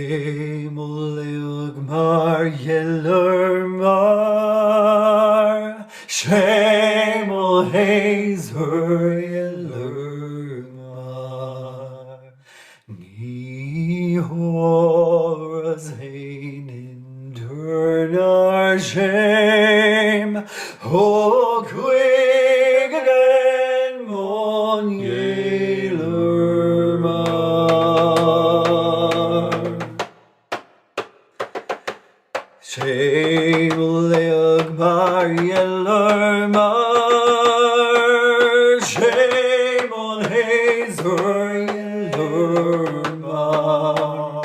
Shemol Leugmar Yeller Mar, Shemol Hazer Yeller Mar, Ni Horas Heinin Durnar Shem, O Quig again Mon Yeller Mar. Shemol Leugmar Yeller Mar, Shemol Hazer Yeller Mar,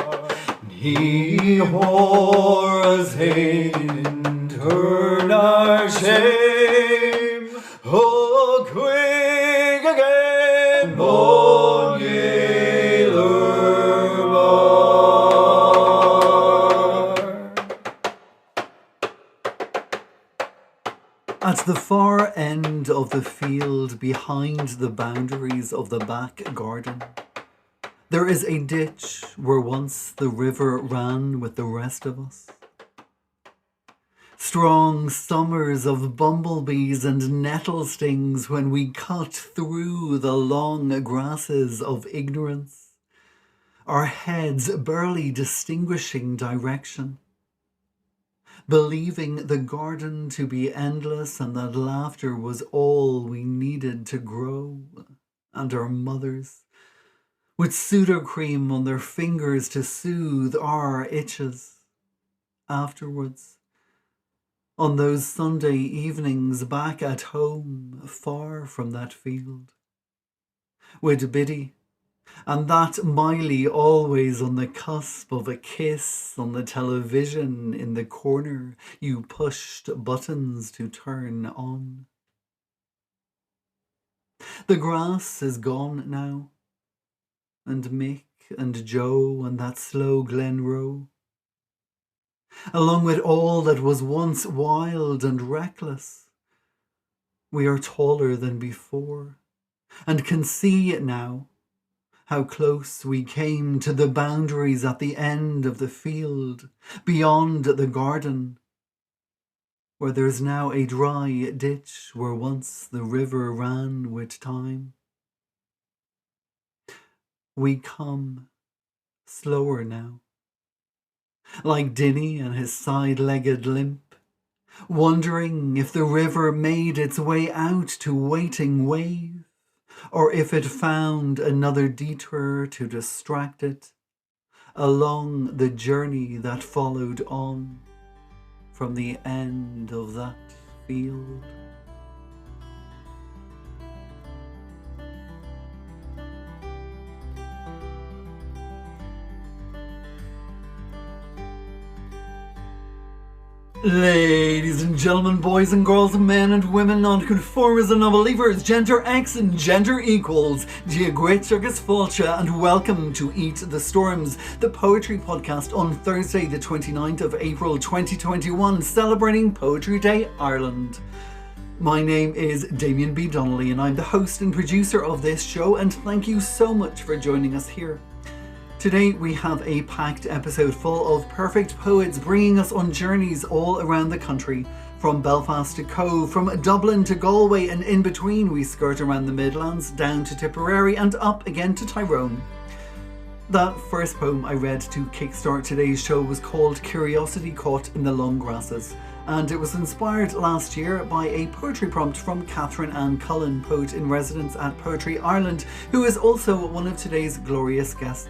Ni Horas Heinin Durnar Shem, O Quig again Mon Yeller Mar. At the far end of the field, behind the boundaries of the back garden, there is a ditch where once the river ran with the rest of us. Strong summers of bumblebees and nettle stings when we cut through the long grasses of ignorance, our heads barely distinguishing direction, believing the garden to be endless and that laughter was all we needed to grow, and our mothers, with Sudocrem on their fingers to soothe our itches. Afterwards, on those Sunday evenings back at home, far from that field, with Biddy, and that Miley always on the cusp of a kiss on the television in the corner you pushed buttons to turn on. The grass is gone now, and Mick and Joe and that slow Glen Row, along with all that was once wild and reckless. We are taller than before, and can see it now, how close we came to the boundaries at the end of the field, beyond the garden, where there's now a dry ditch where once the river ran with time. We come slower now, like Dinny and his side-legged limp, wondering if the river made its way out to waiting wave, or if it found another detour to distract it along the journey that followed on from the end of that field. Ladies and gentlemen, boys and girls, men and women, nonconformists and non-believers, gender X and gender equals, Diagrit agus Fáilte, and welcome to Eat the Storms, the poetry podcast on Thursday the 29th of April 2021, celebrating Poetry Day Ireland. My name is Damien B. Donnelly and I'm the host and producer of this show, and thank you so much for joining us here. Today we have a packed episode full of perfect poets bringing us on journeys all around the country, from Belfast to Keogh, from Dublin to Galway, and in between we skirt around the Midlands, down to Tipperary and up again to Tyrone. That first poem I read to kickstart today's show was called Curiosity Caught in the Long Grasses, and it was inspired last year by a poetry prompt from Catherine Ann Cullen, poet in residence at Poetry Ireland, who is also one of today's glorious guests.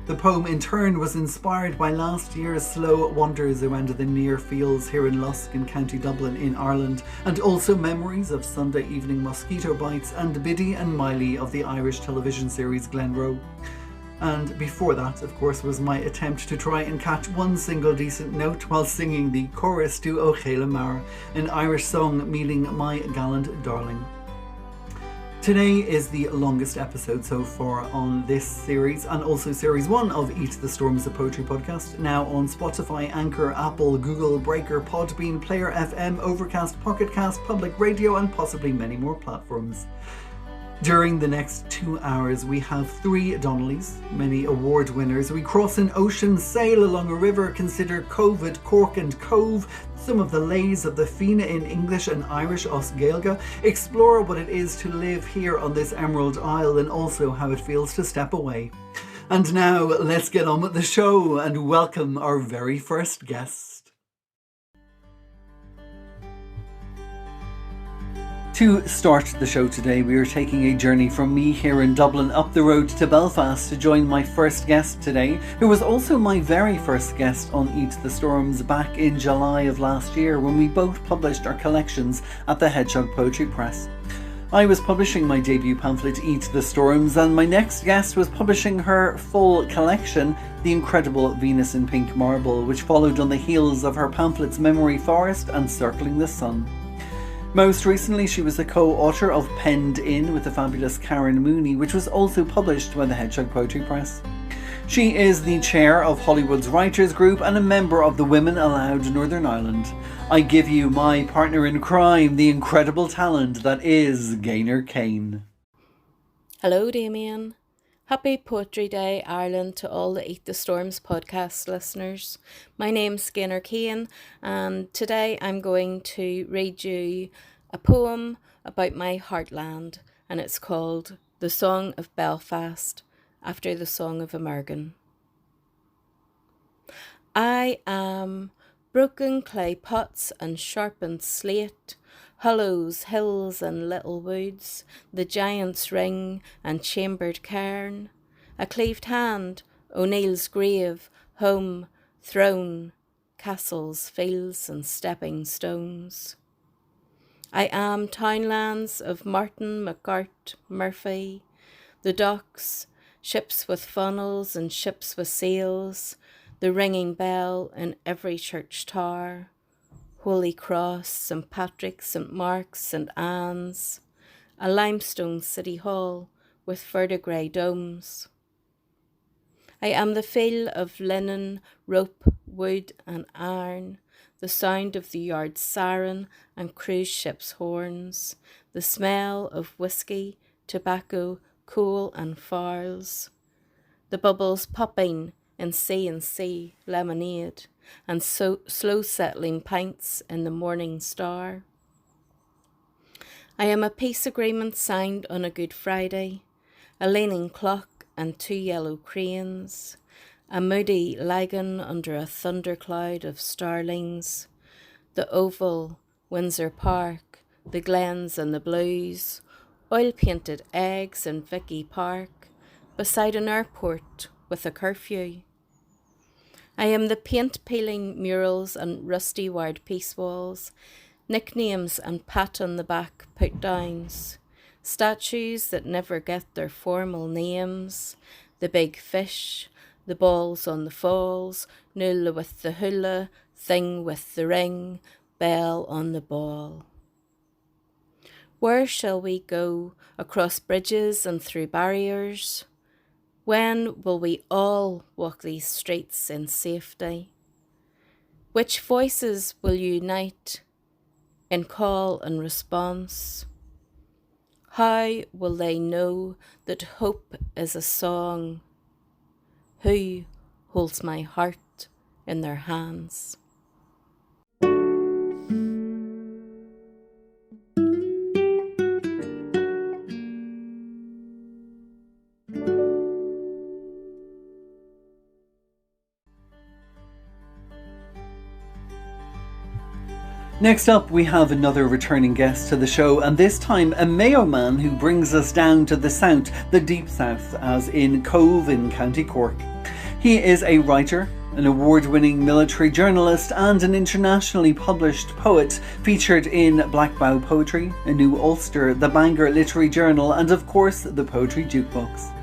The poem in turn was inspired by last year's slow wanders around the near fields here in Lusk in County Dublin in Ireland, and also memories of Sunday evening mosquito bites and Biddy and Miley of the Irish television series Glen Row. And before that, of course, was my attempt to try and catch one single decent note while singing the chorus to O Chéile Mara, an Irish song meaning my gallant darling. Today is the longest episode so far on this series, and also series 1 of Eat the Storms, a poetry podcast, now on Spotify, Anchor, Apple, Google, Breaker, Podbean, Player FM, Overcast, Pocket Cast, Public Radio, and possibly many more platforms. During the next 2 hours, we have 3 Donnellys, many award winners. We cross an ocean, sail along a river, consider COVID, Cork and Cove, some of the lays of the Fina in English and Irish Os Gaeilge, explore what it is to live here on this Emerald Isle and also how it feels to step away. And now, let's get on with the show and welcome our very first guest. To start the show today, we are taking a journey from me here in Dublin up the road to Belfast to join my first guest today, who was also my very first guest on Eat the Storms back in July of last year when we both published our collections at the Hedgehog Poetry Press. I was publishing my debut pamphlet Eat the Storms, and my next guest was publishing her full collection, The Incredible Venus in Pink Marble, which followed on the heels of her pamphlets Memory Forest and Circling the Sun. Most recently, she was the co-author of Penned In with the fabulous Karen Mooney, which was also published by the Hedgehog Poetry Press. She is the chair of Hollywood's Writers Group and a member of the Women Aloud Northern Ireland. I give you my partner in crime, the incredible talent that is Gaynor Kane. Hello, Damien. Happy Poetry Day, Ireland, to all the Eat the Storms podcast listeners. My name's Gaynor Kane, and today I'm going to read you a poem about my heartland, and it's called The Song of Belfast, after the Song of Amergin. I am broken clay pots and sharpened slate, hollows, hills and little woods, the giant's ring and chambered cairn, a cleaved hand, O'Neill's grave, home, throne, castles, fields and stepping stones. I am townlands of Martin, McCart, Murphy, the docks, ships with funnels and ships with sails, the ringing bell in every church tower, Holy Cross, St. Patrick's, St. Mark's, St. Anne's, a limestone city hall with verdigris domes. I am the feel of linen, rope, wood and iron, the sound of the yard's siren and cruise ship's horns, the smell of whiskey, tobacco, coal and fowls, the bubbles popping in C&C lemonade, and so slow settling pints in the morning star. I am a peace agreement signed on a Good Friday, a leaning clock and 2 yellow cranes, a moody lagan under a thundercloud of starlings, the Oval, Windsor Park, the Glens and the Blues, oil-painted eggs in Vicky Park, beside an airport with a curfew. I am the paint-peeling murals and rusty wired piece walls, nicknames and pat-on-the-back put-downs, statues that never get their formal names, the big fish, the balls on the falls, Nuala with the hula, thing with the ring, bell on the ball. Where shall we go, across bridges and through barriers? When will we all walk these streets in safety? Which voices will unite in call and response? How will they know that hope is a song? Who holds my heart in their hands? Next up, we have another returning guest to the show, and this time a Mayo man who brings us down to the south, the deep south, as in Cove in County Cork. He is a writer, an award-winning military journalist and an internationally published poet, featured in Black Bough Poetry, A New Ulster, the Bangor Literary Journal and of course the Poetry Jukebox.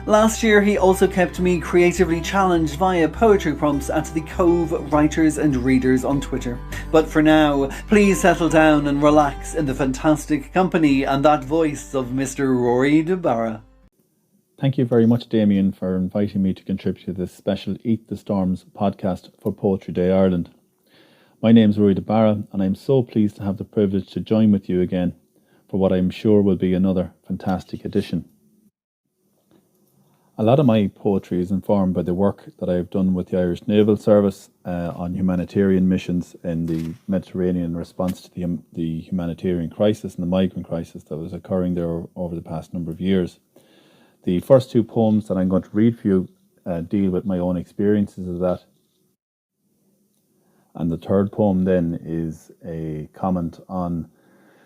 Last year he also kept me creatively challenged via poetry prompts at the Cove Writers and Readers on Twitter. But for now, please settle down and relax in the fantastic company and that voice of Mr. Ruairí de Barra. Thank you very much, Damien, for inviting me to contribute to this special Eat the Storms podcast for Poetry Day Ireland. My name is Ruairí de Barra and I'm so pleased to have the privilege to join with you again for what I'm sure will be another fantastic edition. A lot of my poetry is informed by the work that I've done with the Irish Naval Service on humanitarian missions in the Mediterranean in response to the humanitarian crisis and the migrant crisis that was occurring there over the past number of years. The first two poems that I'm going to read for you deal with my own experiences of that. And the third poem then is a comment on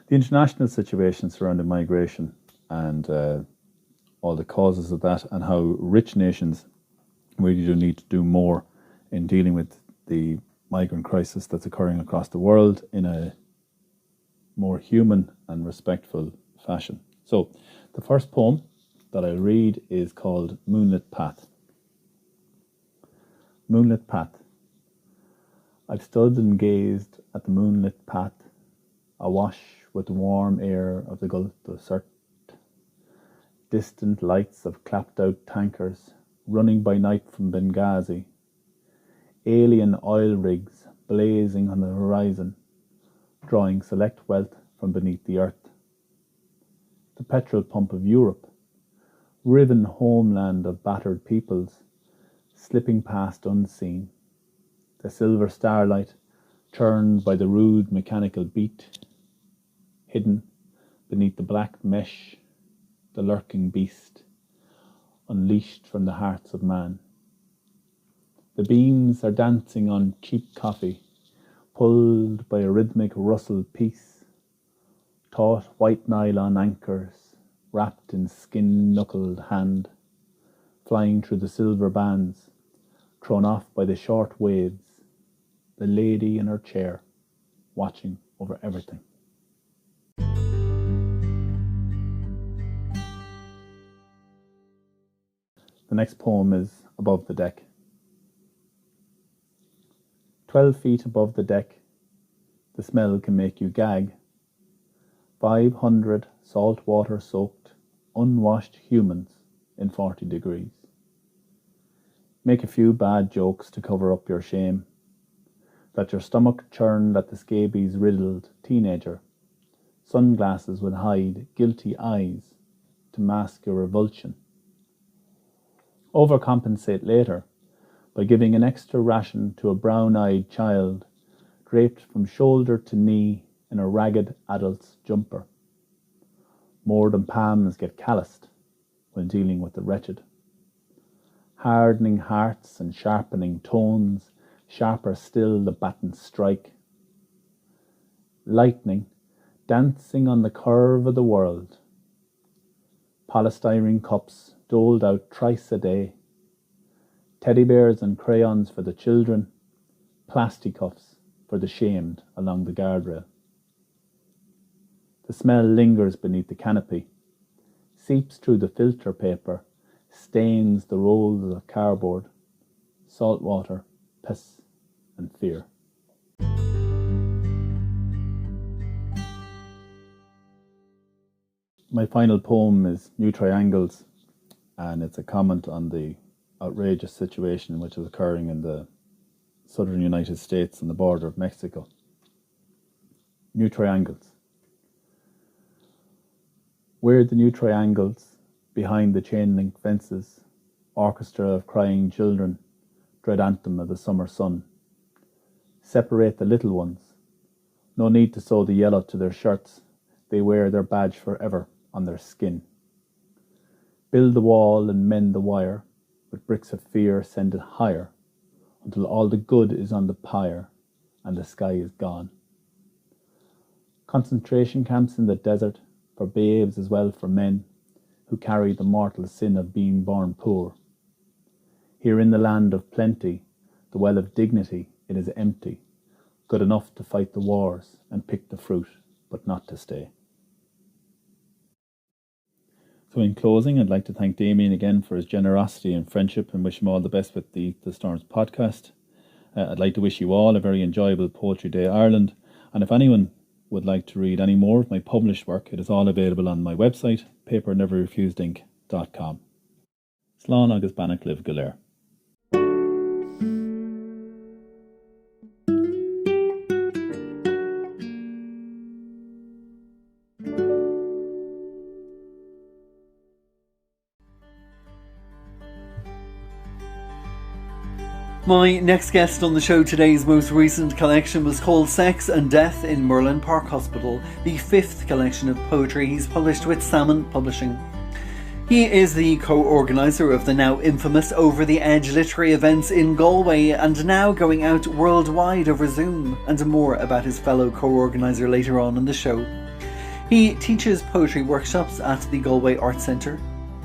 the international situation surrounding migration and all the causes of that, and how rich nations really do need to do more in dealing with the migrant crisis that's occurring across the world in a more human and respectful fashion. So the first poem that I read is called Moonlit Path. Moonlit Path. I've stood and gazed at the moonlit path, awash with the warm air of the Gulf of Sirte. Distant lights of clapped-out tankers running by night from Benghazi. Alien oil rigs blazing on the horizon, drawing select wealth from beneath the earth. The petrol pump of Europe, riven homeland of battered peoples, slipping past unseen. The silver starlight turned by the rude mechanical beat, hidden beneath the black mesh, the lurking beast, unleashed from the hearts of man. The beams are dancing on cheap coffee, pulled by a rhythmic rustled piece, taut white nylon anchors, wrapped in skin-knuckled hand, flying through the silver bands, thrown off by the short waves, the lady in her chair, watching over everything. The next poem is Above the Deck. 12 feet above the deck, the smell can make you gag. 500 saltwater soaked, unwashed humans in 40 degrees. Make a few bad jokes to cover up your shame. That your stomach churned at the scabies riddled teenager. Sunglasses would hide guilty eyes to mask your revulsion. Overcompensate later by giving an extra ration to a brown-eyed child draped from shoulder to knee in a ragged adult's jumper. More than palms get calloused when dealing with the wretched. Hardening hearts and sharpening tones, sharper still the batons strike. Lightning dancing on the curve of the world. Polystyrene cups doled out thrice a day. Teddy bears and crayons for the children. Plasticuffs for the shamed along the guardrail. The smell lingers beneath the canopy, seeps through the filter paper, stains the rolls of cardboard, salt water, piss and fear. My final poem is New Triangles, and it's a comment on the outrageous situation which is occurring in the southern United States on the border of Mexico. New Triangles. Where the new triangles, behind the chain-link fences, orchestra of crying children, dread anthem of the summer sun. Separate the little ones. No need to sew the yellow to their shirts. They wear their badge forever on their skin. Build the wall and mend the wire. With bricks of fear send it higher, until all the good is on the pyre and the sky is gone. Concentration camps in the desert, for babes as well for men, who carry the mortal sin of being born poor. Here in the land of plenty, the well of dignity, it is empty, good enough to fight the wars and pick the fruit, but not to stay. So in closing, I'd like to thank Damien again for his generosity and friendship and wish him all the best with the Storms podcast. I'd like to wish you all a very enjoyable Poetry Day Ireland. And if anyone would like to read any more of my published work, it is all available on my website, paperneverrefusedink.com. Slán agus banach live go léir. My next guest on the show today's most recent collection was called Sex and Death in Merlin Park Hospital, the 5th collection of poetry he's published with Salmon Publishing. He is the co-organiser of the now infamous Over the Edge literary events in Galway and now going out worldwide over Zoom, and more about his fellow co-organiser later on in the show. He teaches poetry workshops at the Galway Arts Centre,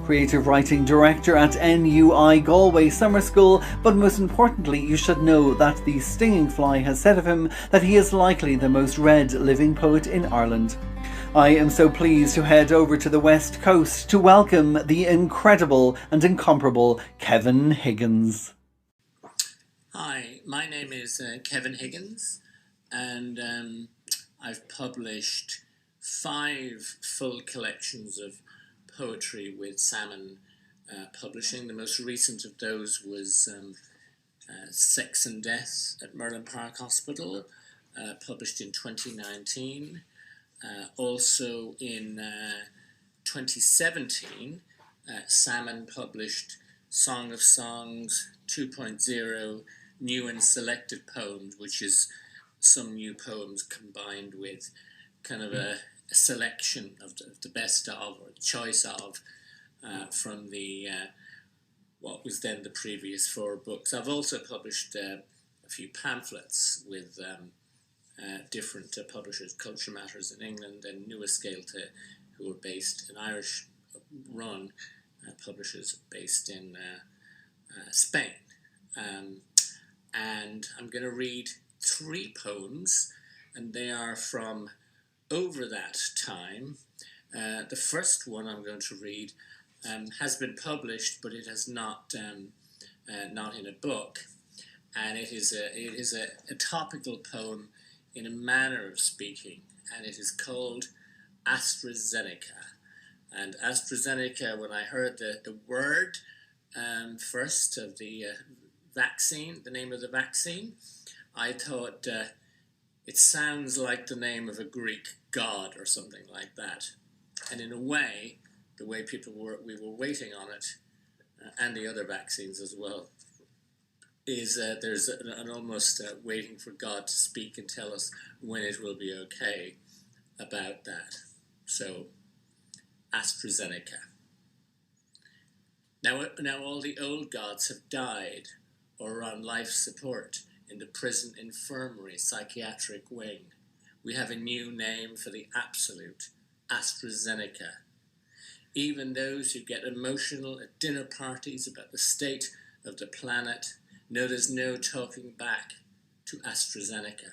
creative writing director at NUI Galway Summer School, but most importantly, you should know that the Stinging Fly has said of him that he is likely the most read living poet in Ireland. I am so pleased to head over to the West Coast to welcome the incredible and incomparable Kevin Higgins. Hi, my name is Kevin Higgins, and I've published 5 full collections of poetry with Salmon Publishing. The most recent of those was Sex and Death at Merlin Park Hospital, published in 2019. Also in 2017, Salmon published Song of Songs 2.0, New and Selected Poems, which is some new poems combined with kind of a selection of the best of, or choice of, from the what was then the previous 4 books. I've also published a few pamphlets with different publishers, Culture Matters in England and New Escalte, who are based in Irish run publishers based in Spain. And I'm going to read 3 poems, and they are from over that time. The first one I'm going to read has been published, but it has not in a book, and it is a topical poem in a manner of speaking, and it is called AstraZeneca. And AstraZeneca, when I heard the word first of the vaccine, the name of the vaccine, I thought it sounds like the name of a Greek god or something like that. And in a way, the way we were waiting on it, and the other vaccines as well, is there's an almost waiting for God to speak and tell us when it will be okay about that. So, AstraZeneca. Now all the old gods have died or are on life support in the prison infirmary psychiatric wing. We have a new name for the absolute, AstraZeneca. Even those who get emotional at dinner parties about the state of the planet know there's no talking back to AstraZeneca,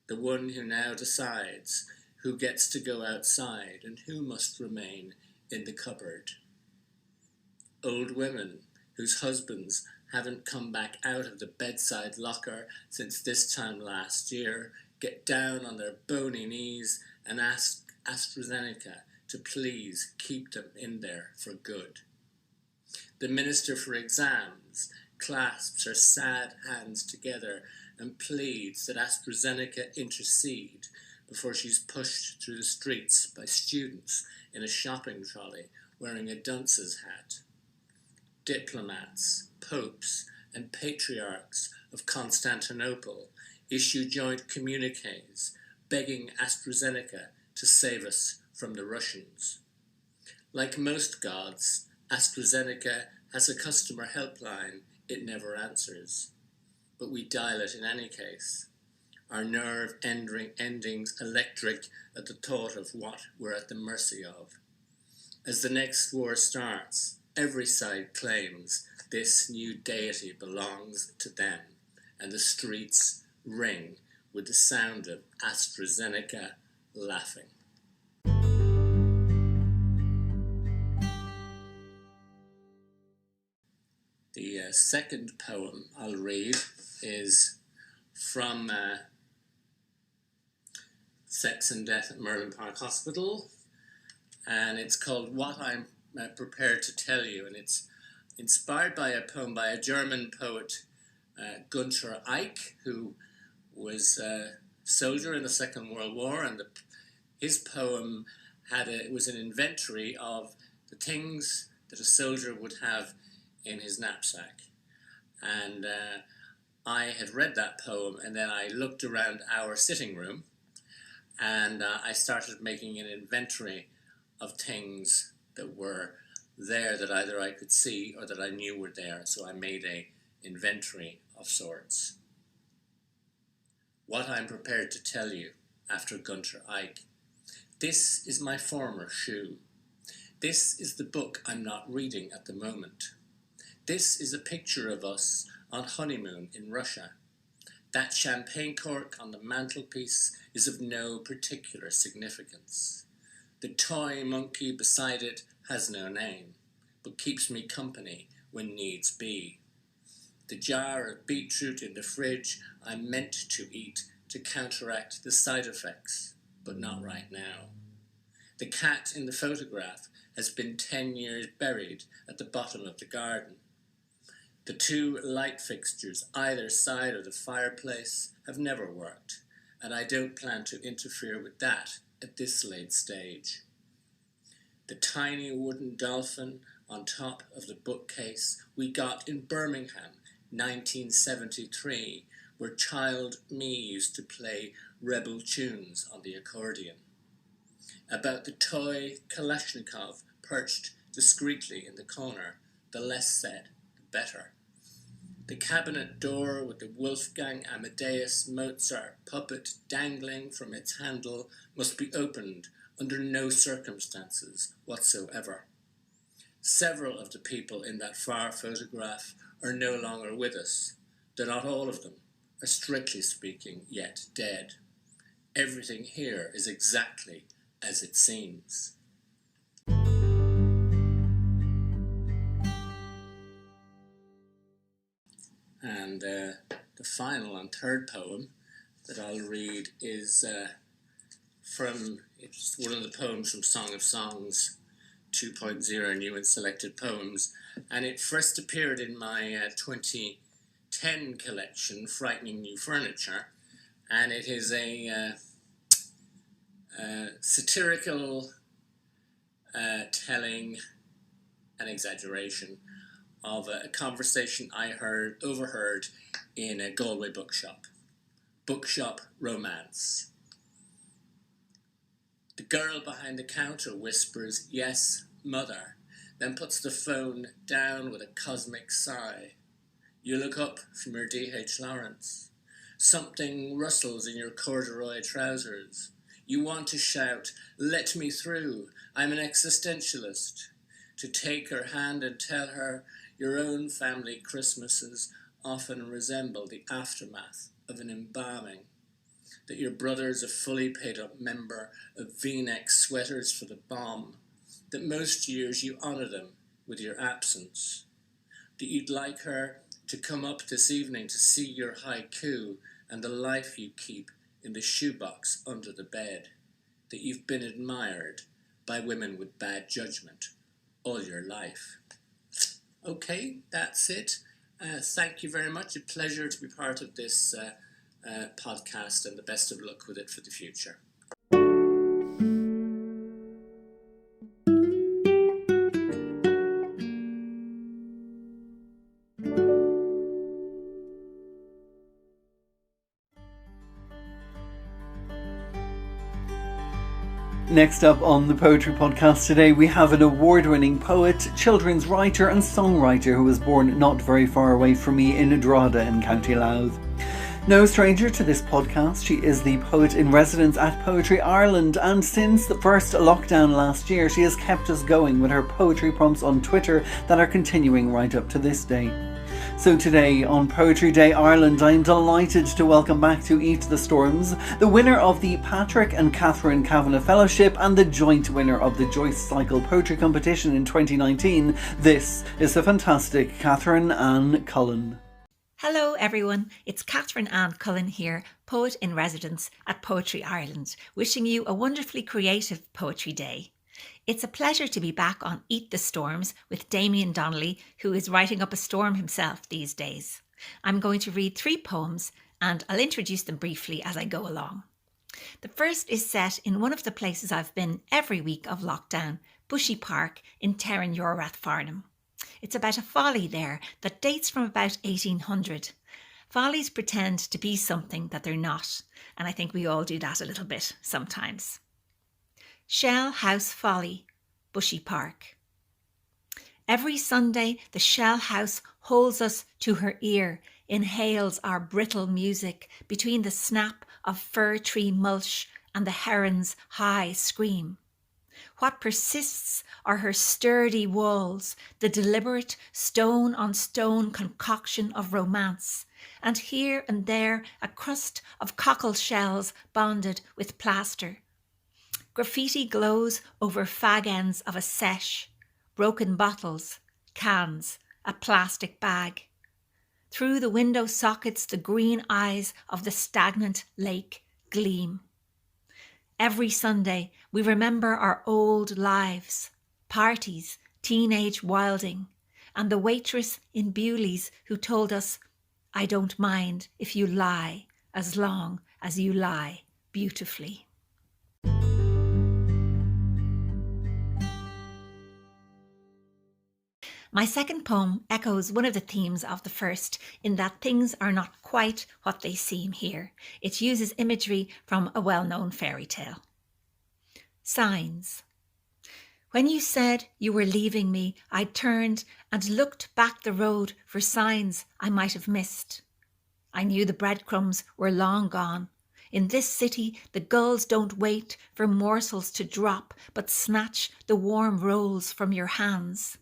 the one who now decides who gets to go outside and who must remain in the cupboard. Old women whose husbands haven't come back out of the bedside locker since this time last year get down on their bony knees and ask AstraZeneca to please keep them in there for good. The Minister for Exams clasps her sad hands together and pleads that AstraZeneca intercede before she's pushed through the streets by students in a shopping trolley wearing a dunce's hat. Diplomats, popes, and patriarchs of Constantinople issue joint communiques begging AstraZeneca to save us from the Russians. Like most gods, AstraZeneca has a customer helpline it never answers, but we dial it in any case. Our nerve endings electric at the thought of what we're at the mercy of. As the next war starts, every side claims this new deity belongs to them, and the streets ring with the sound of AstraZeneca laughing. The second poem I'll read is from Sex and Death at Merlin Park Hospital, and it's called What I'm Prepared to Tell You, and it's inspired by a poem by a German poet, Günther Eick, who was a soldier in the Second World War, and his poem was an inventory of the things that a soldier would have in his knapsack. And I had read that poem and then I looked around our sitting room and I started making an inventory of things that were there that either I could see or that I knew were there. So I made an inventory of sorts. What I'm prepared to tell you after Gunter Ike. This is my former shoe. This is the book I'm not reading at the moment. This is a picture of us on honeymoon in Russia. That champagne cork on the mantelpiece is of no particular significance. The toy monkey beside it has no name, but keeps me company when needs be. The jar of beetroot in the fridge I meant to eat to counteract the side effects, but not right now. The cat in the photograph has been 10 years buried at the bottom of the garden. The two light fixtures either side of the fireplace have never worked, and I don't plan to interfere with that at this late stage. The tiny wooden dolphin on top of the bookcase we got in Birmingham, 1973, where child me used to play rebel tunes on the accordion. About the toy Kalashnikov perched discreetly in the corner, the less said, the better. The cabinet door with the Wolfgang Amadeus Mozart puppet dangling from its handle must be opened under no circumstances whatsoever. Several of the people in that far photograph are no longer with us, though not all of them are strictly speaking yet dead. Everything here is exactly as it seems. And the final and third poem that I'll read is it's one of the poems from Song of Songs 2.0, New and Selected Poems, and it first appeared in my 2010 collection, Frightening New Furniture, and it is a satirical telling, an exaggeration, of a conversation I overheard in a Galway bookshop. Bookshop romance. The girl behind the counter whispers, "Yes, mother," then puts the phone down with a cosmic sigh. You look up from your D.H. Lawrence. Something rustles in your corduroy trousers. You want to shout, "Let me through, I'm an existentialist." To take her hand and tell her your own family Christmases often resemble the aftermath of an embalming, that your brother's a fully paid up member of V-neck sweaters for the bomb, that most years you honour them with your absence, that you'd like her to come up this evening to see your haiku and the life you keep in the shoebox under the bed, that you've been admired by women with bad judgment all your life. Okay, that's it. Thank you very much. A pleasure to be part of this podcast, and the best of luck with it for the future. Next up on the Poetry Podcast today, we have an award-winning poet, children's writer and songwriter who was born not very far away from me in Drogheda in County Louth. No stranger to this podcast, she is the poet in residence at Poetry Ireland, and since the first lockdown last year, she has kept us going with her poetry prompts on Twitter that are continuing right up to this day. So today on Poetry Day Ireland, I am delighted to welcome back to Eat the Storms the winner of the Patrick and Catherine Kavanagh Fellowship and the joint winner of the Joyce Cycle Poetry Competition in 2019. This is the fantastic Catherine Ann Cullen. Hello everyone, it's Catherine Ann Cullen here, poet in residence at Poetry Ireland, wishing you a wonderfully creative Poetry Day. It's a pleasure to be back on Eat the Storms with Damien Donnelly, who is writing up a storm himself these days. I'm going to read 3 poems and I'll introduce them briefly as I go along. The first is set in one of the places I've been every week of lockdown, Bushy Park in Terran Yorath Farnham. It's about a folly there that dates from about 1800. Follies pretend to be something that they're not, and I think we all do that a little bit sometimes. Shell House Folly, Bushy Park. Every Sunday the shell house holds us to her ear, inhales our brittle music between the snap of fir tree mulch and the heron's high scream. What persists are her sturdy walls, the deliberate stone-on-stone concoction of romance, and here and there a crust of cockle shells bonded with plaster. Graffiti glows over fag ends of a sesh, broken bottles, cans, a plastic bag. Through the window sockets the green eyes of the stagnant lake gleam. Every Sunday we remember our old lives, parties, teenage wilding, and the waitress in Bewley's who told us, "I don't mind if you lie, as long as you lie beautifully." My second poem echoes one of the themes of the first in that things are not quite what they seem here. It uses imagery from a well-known fairy tale. Signs. When you said you were leaving me, I turned and looked back the road for signs I might have missed. I knew the breadcrumbs were long gone. In this city, the gulls don't wait for morsels to drop, but snatch the warm rolls from your hands.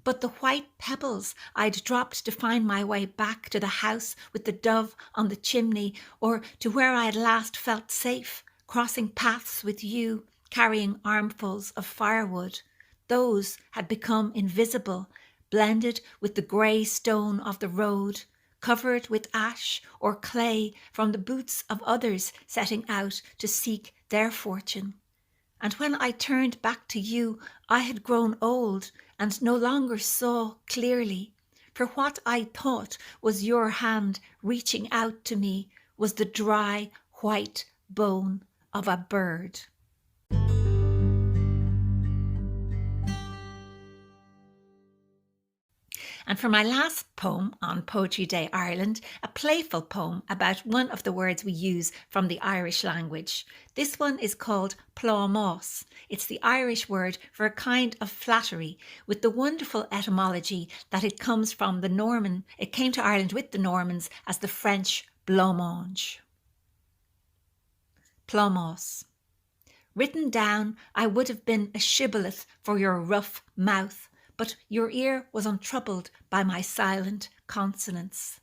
But the white pebbles I'd dropped to find my way back to the house with the dove on the chimney, or to where I had last felt safe, crossing paths with you, carrying armfuls of firewood, those had become invisible, blended with the grey stone of the road, covered with ash or clay from the boots of others setting out to seek their fortune. And when I turned back to you, I had grown old and no longer saw clearly, for what I thought was your hand reaching out to me was the dry, white bone of a bird. And for my last poem on Poetry Day Ireland, a playful poem about one of the words we use from the Irish language. This one is called plomos. It's the Irish word for a kind of flattery, with the wonderful etymology that it comes from the Norman. It came to Ireland with the Normans as the French blancmange. Plomos. Written down, I would have been a shibboleth for your rough mouth, but your ear was untroubled by my silent consonants.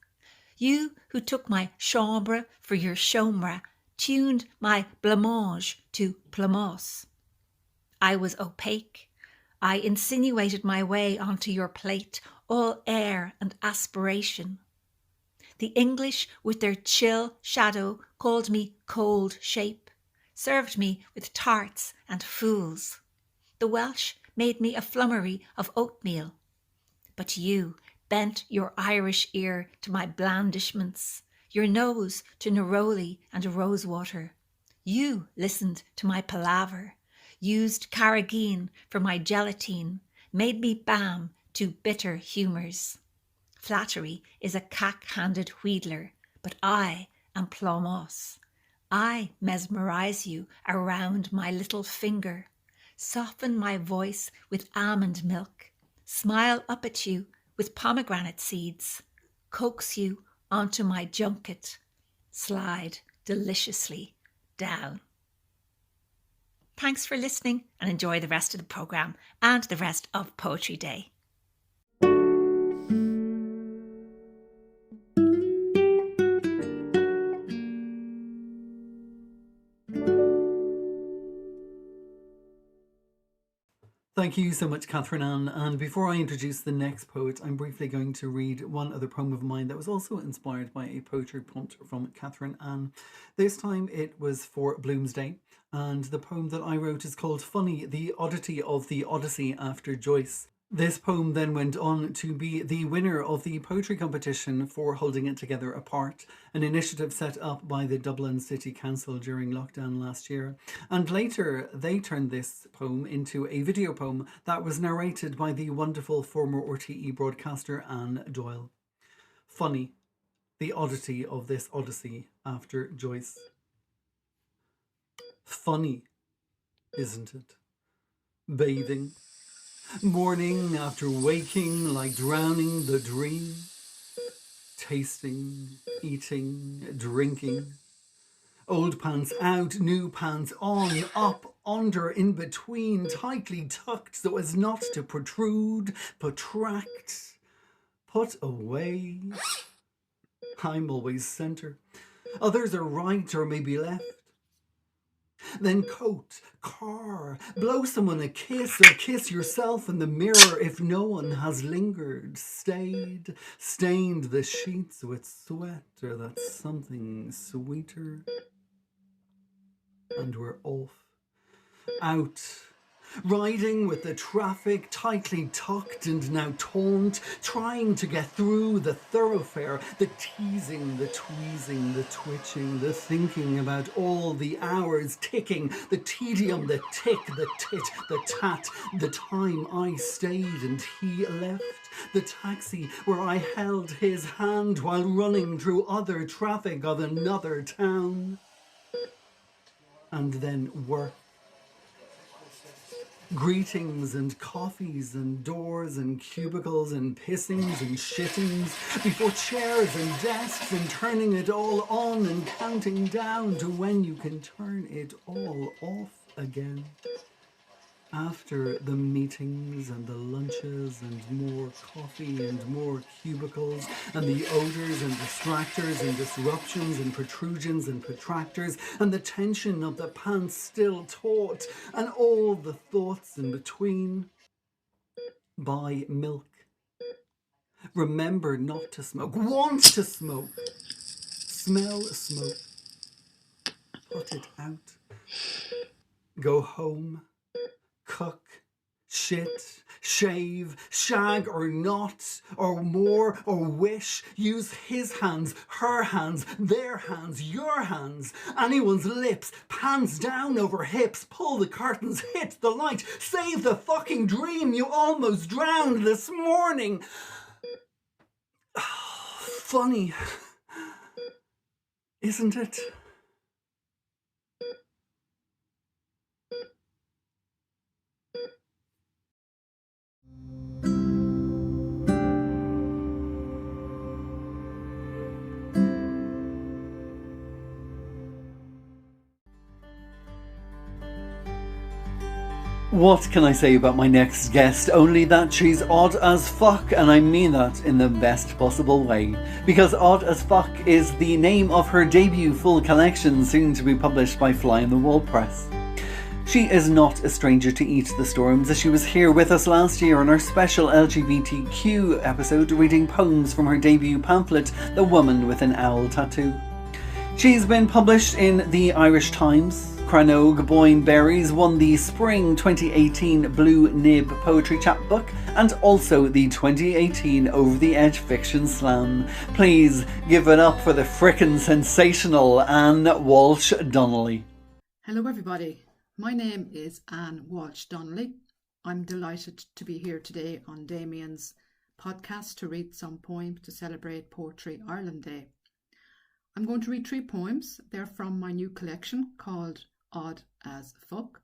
You who took my chambre for your chomra tuned my blancmange to plomos. I was opaque. I insinuated my way onto your plate, all air and aspiration. The English, with their chill shadow, called me cold shape, served me with tarts and fools. The Welsh made me a flummery of oatmeal. But you bent your Irish ear to my blandishments, your nose to neroli and rosewater. You listened to my palaver, used carrageen for my gelatine, made me balm to bitter humours. Flattery is a cack-handed wheedler, but I am plomos. I mesmerise you around my little finger, soften my voice with almond milk, smile up at you with pomegranate seeds, coax you onto my junket, slide deliciously down. Thanks for listening and enjoy the rest of the programme and the rest of Poetry Day. Thank you so much, Catherine Ann. And before I introduce the next poet, I'm briefly going to read one other poem of mine that was also inspired by a poetry prompt from Catherine Ann. This time it was for Bloomsday, and the poem that I wrote is called Funny, the Oddity of the Odyssey after Joyce. This poem then went on to be the winner of the poetry competition for Holding It Together Apart, an initiative set up by the Dublin City Council during lockdown last year. And later they turned this poem into a video poem that was narrated by the wonderful former RTE broadcaster Anne Doyle. Funny. the oddity of this odyssey after Joyce. Funny, isn't it? Bathing, morning after waking like drowning the dream, tasting, eating, drinking, old pants out, new pants on, up, under, in between, tightly tucked so as not to protrude, protract, put away. I'm always centre. Others are right or maybe left. Then coat, car, blow someone a kiss or kiss yourself in the mirror if no one has lingered, stayed, stained the sheets with sweat or that something sweeter. And we're off, out, riding with the traffic tightly tucked and now taunt, trying to get through the thoroughfare, the teasing, the tweezing, the twitching, the thinking about all the hours ticking, the tedium, the tick, the tit, the tat, the time I stayed and he left, the taxi where I held his hand while running through other traffic of another town. And then work. Greetings and coffees and doors and cubicles and pissings and shittings before chairs and desks and turning it all on and counting down to when you can turn it all off again. After the meetings and the lunches and more coffee and more cubicles and the odours and distractors and disruptions and protrusions and protractors and the tension of the pants still taut and all the thoughts in between. Buy milk. Remember not to smoke. Want to smoke. Smell smoke. Put it out. Go home. Cook, shit, shave, shag or not, or more, or wish, use his hands, her hands, their hands, your hands, anyone's lips, pants down over hips, pull the curtains, hit the light, save the fucking dream you almost drowned this morning. Funny, isn't it? What can I say about my next guest? Only that she's odd as fuck, and I mean that in the best possible way. Because Odd as Fuck is the name of her debut full collection, soon to be published by Fly on the Wall Press. She is not a stranger to Eat the Storms, as she was here with us last year on our special LGBTQ episode, reading poems from her debut pamphlet, The Woman with an Owl Tattoo. She's been published in the Irish Times. Crannog Boyne Berries won the Spring 2018 Blue Nib Poetry Chapbook and also the 2018 Over the Edge Fiction Slam. Please give it up for the frickin' sensational Anne Walsh Donnelly. Hello everybody, my name is Anne Walsh Donnelly. I'm delighted to be here today on Damien's podcast to read some poems to celebrate Poetry Ireland Day. I'm going to read 3 poems. They're from my new collection called Odd as Fuck,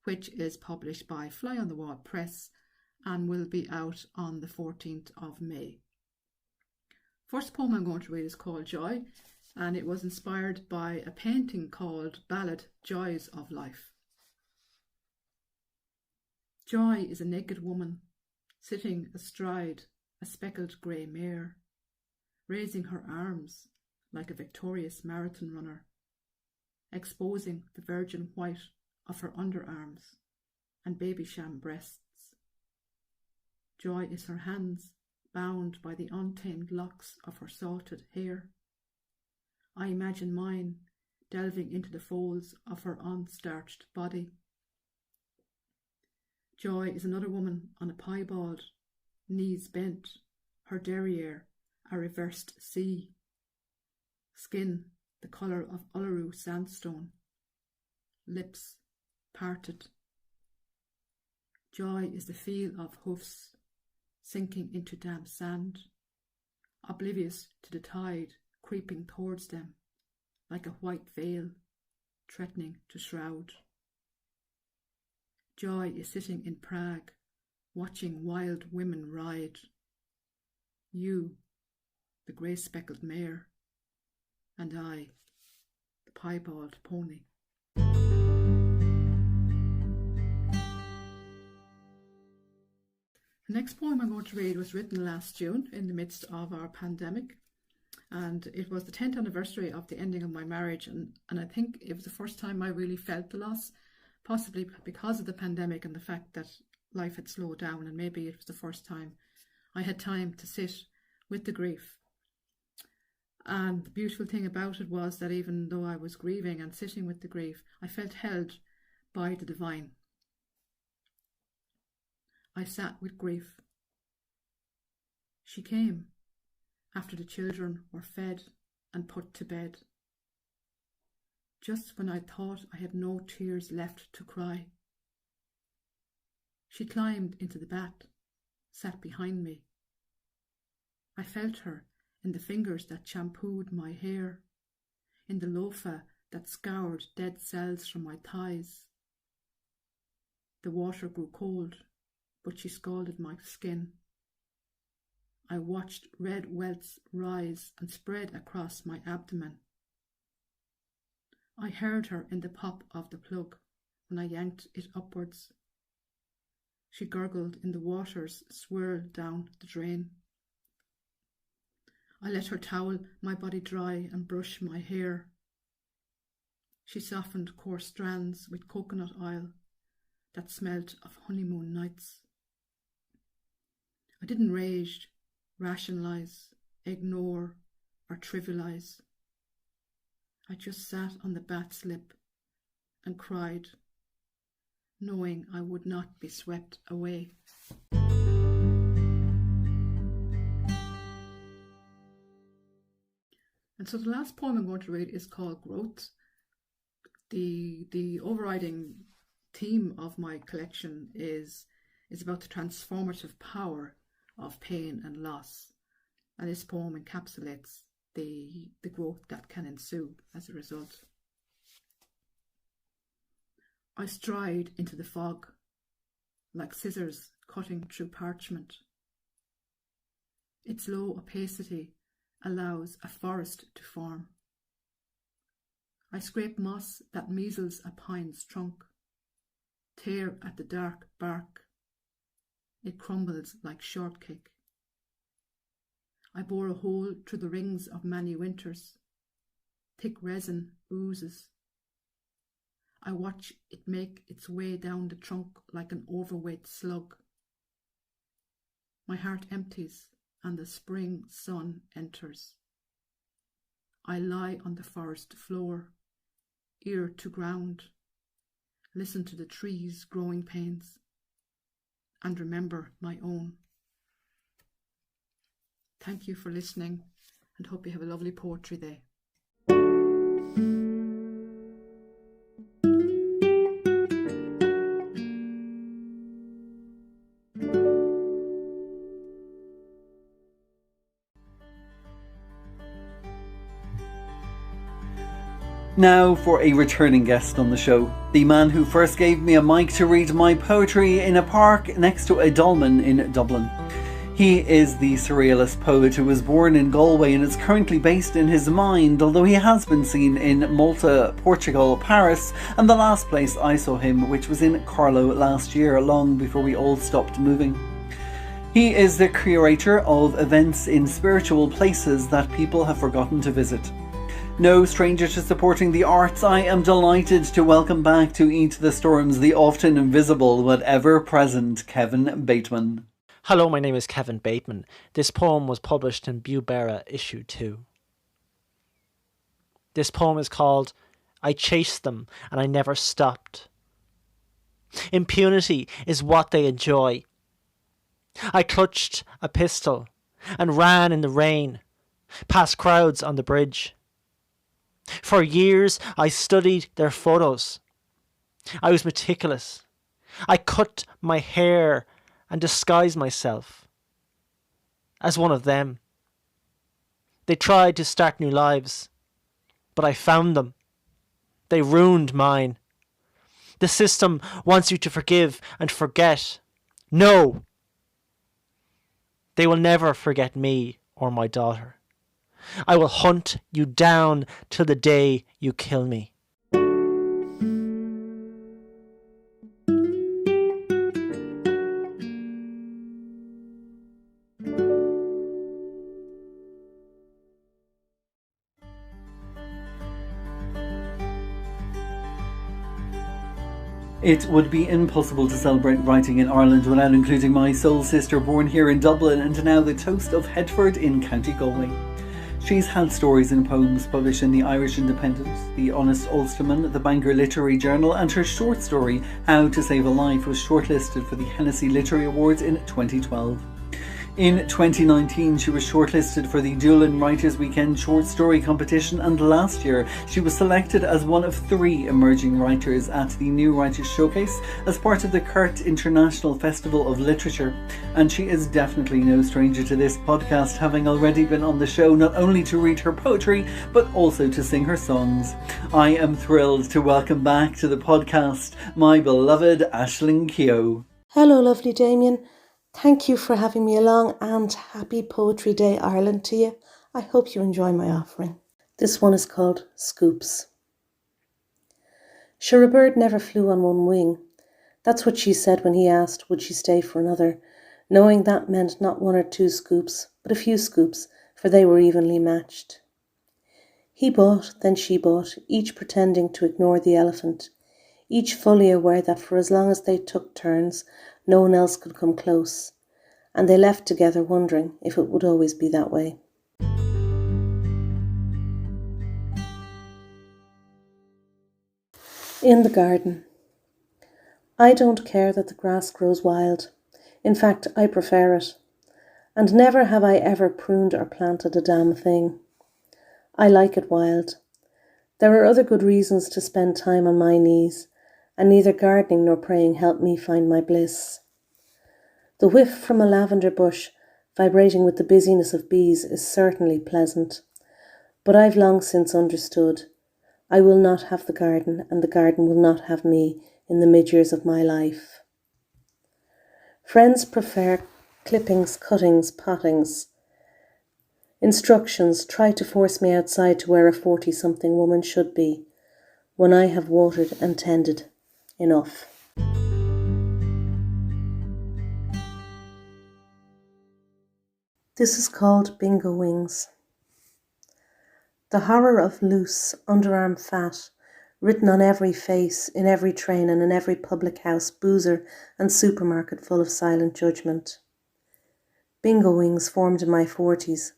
which is published by Fly on the Wall Press and will be out on the 14th of May. First poem I'm going to read is called Joy, and it was inspired by a painting called Ballad Joys of Life. Joy is a naked woman sitting astride a speckled grey mare, raising her arms like a victorious marathon runner, exposing the virgin white of her underarms and baby sham breasts. Joy is her hands bound by the untamed locks of her salted hair. I imagine mine delving into the folds of her unstarched body. Joy is another woman on a piebald, knees bent, her derriere a reversed C. Skin the colour of Uluru sandstone, lips parted. Joy is the feel of hoofs sinking into damp sand, oblivious to the tide creeping towards them like a white veil threatening to shroud. Joy is sitting in Prague, watching wild women ride. You, the grey-speckled mare, and I, the piebald pony. The next poem I'm going to read was written last June in the midst of our pandemic, and it was the 10th anniversary of the ending of my marriage, and I think it was the first time I really felt the loss, possibly because of the pandemic and the fact that life had slowed down, and maybe it was the first time I had time to sit with the grief. And the beautiful thing about it was that even though I was grieving and sitting with the grief, I felt held by the divine. I sat with grief. She came after the children were fed and put to bed. Just when I thought I had no tears left to cry. She climbed into the bat, sat behind me. I felt her in the fingers that shampooed my hair, in the loofah that scoured dead cells from my thighs. The water grew cold, but she scalded my skin. I watched red welts rise and spread across my abdomen. I heard her in the pop of the plug when I yanked it upwards. She gurgled in the water's swirl down the drain. I let her towel my body dry and brush my hair. She softened coarse strands with coconut oil that smelt of honeymoon nights. I didn't rage, rationalise, ignore or trivialise. I just sat on the bat's lip and cried, knowing I would not be swept away. And so the last poem I'm going to read is called Growth. The overriding theme of my collection is about the transformative power of pain and loss. And this poem encapsulates the growth that can ensue as a result. I stride into the fog, like scissors cutting through parchment. Its low opacity allows a forest to form. I scrape moss that measles a pine's trunk, tear at the dark bark. It crumbles like shortcake. I bore a hole through the rings of many winters. Thick resin oozes. I watch it make its way down the trunk like an overweight slug. My heart empties and the spring sun enters. I lie on the forest floor, ear to ground, listen to the trees' growing pains, and remember my own. Thank you for listening, and hope you have a lovely poetry day. Now for a returning guest on the show, the man who first gave me a mic to read my poetry in a park next to a dolmen in Dublin. He is the surrealist poet who was born in Galway and is currently based in his mind, although he has been seen in Malta, Portugal, Paris, and the last place I saw him, which was in Carlow last year, long before we all stopped moving. He is the curator of events in spiritual places that people have forgotten to visit. No stranger to supporting the arts, I am delighted to welcome back to Eat the Storms the often invisible but ever present Kevin Bateman. Hello, my name is Kevin Bateman. This poem was published in Barra issue 2. This poem is called I Chased Them and I Never Stopped. Impunity is what they enjoy. I clutched a pistol and ran in the rain, past crowds on the bridge. For years I studied their photos. I was meticulous. I cut my hair and disguised myself as one of them. They tried to start new lives, but I found them. They ruined mine. The system wants you to forgive and forget. No! They will never forget me or my daughter. I will hunt you down till the day you kill me. It would be impossible to celebrate writing in Ireland without including my soul sister born here in Dublin and now the toast of Headford in County Galway. She's had stories and poems published in the Irish Independent, the Honest Ulsterman, the Bangor Literary Journal, and her short story, How to Save a Life, was shortlisted for the Hennessy Literary Awards in 2012. In 2019, she was shortlisted for the Doolin Writers Weekend Short Story Competition, and last year she was selected as one of 3 emerging writers at the New Writers Showcase as part of the Curt International Festival of Literature. And she is definitely no stranger to this podcast, having already been on the show not only to read her poetry, but also to sing her songs. I am thrilled to welcome back to the podcast my beloved Aisling Keogh. Hello, lovely Damien. Thank you for having me along, and happy Poetry Day Ireland to you. I hope you enjoy my offering. This one is called Scoops. Sure, a bird never flew on one wing. That's what she said when he asked would she stay for another, knowing that meant not 1 or 2 scoops, but a few scoops, for they were evenly matched. He bought, then she bought, each pretending to ignore the elephant, each fully aware that for as long as they took turns, no one else could come close, and they left together wondering if it would always be that way. In the garden. I don't care that the grass grows wild. In fact, I prefer it. And never have I ever pruned or planted a damn thing. I like it wild. There are other good reasons to spend time on my knees, and neither gardening nor praying help me find my bliss. The whiff from a lavender bush, vibrating with the busyness of bees, is certainly pleasant, but I've long since understood I will not have the garden, and the garden will not have me in the mid-years of my life. Friends prefer clippings, cuttings, pottings. Instructions try to force me outside to where a 40-something woman should be, when I have watered and tended enough. This is called Bingo Wings. The horror of loose, underarm fat, written on every face, in every train and in every public house, boozer and supermarket full of silent judgment. Bingo wings formed in my 40s.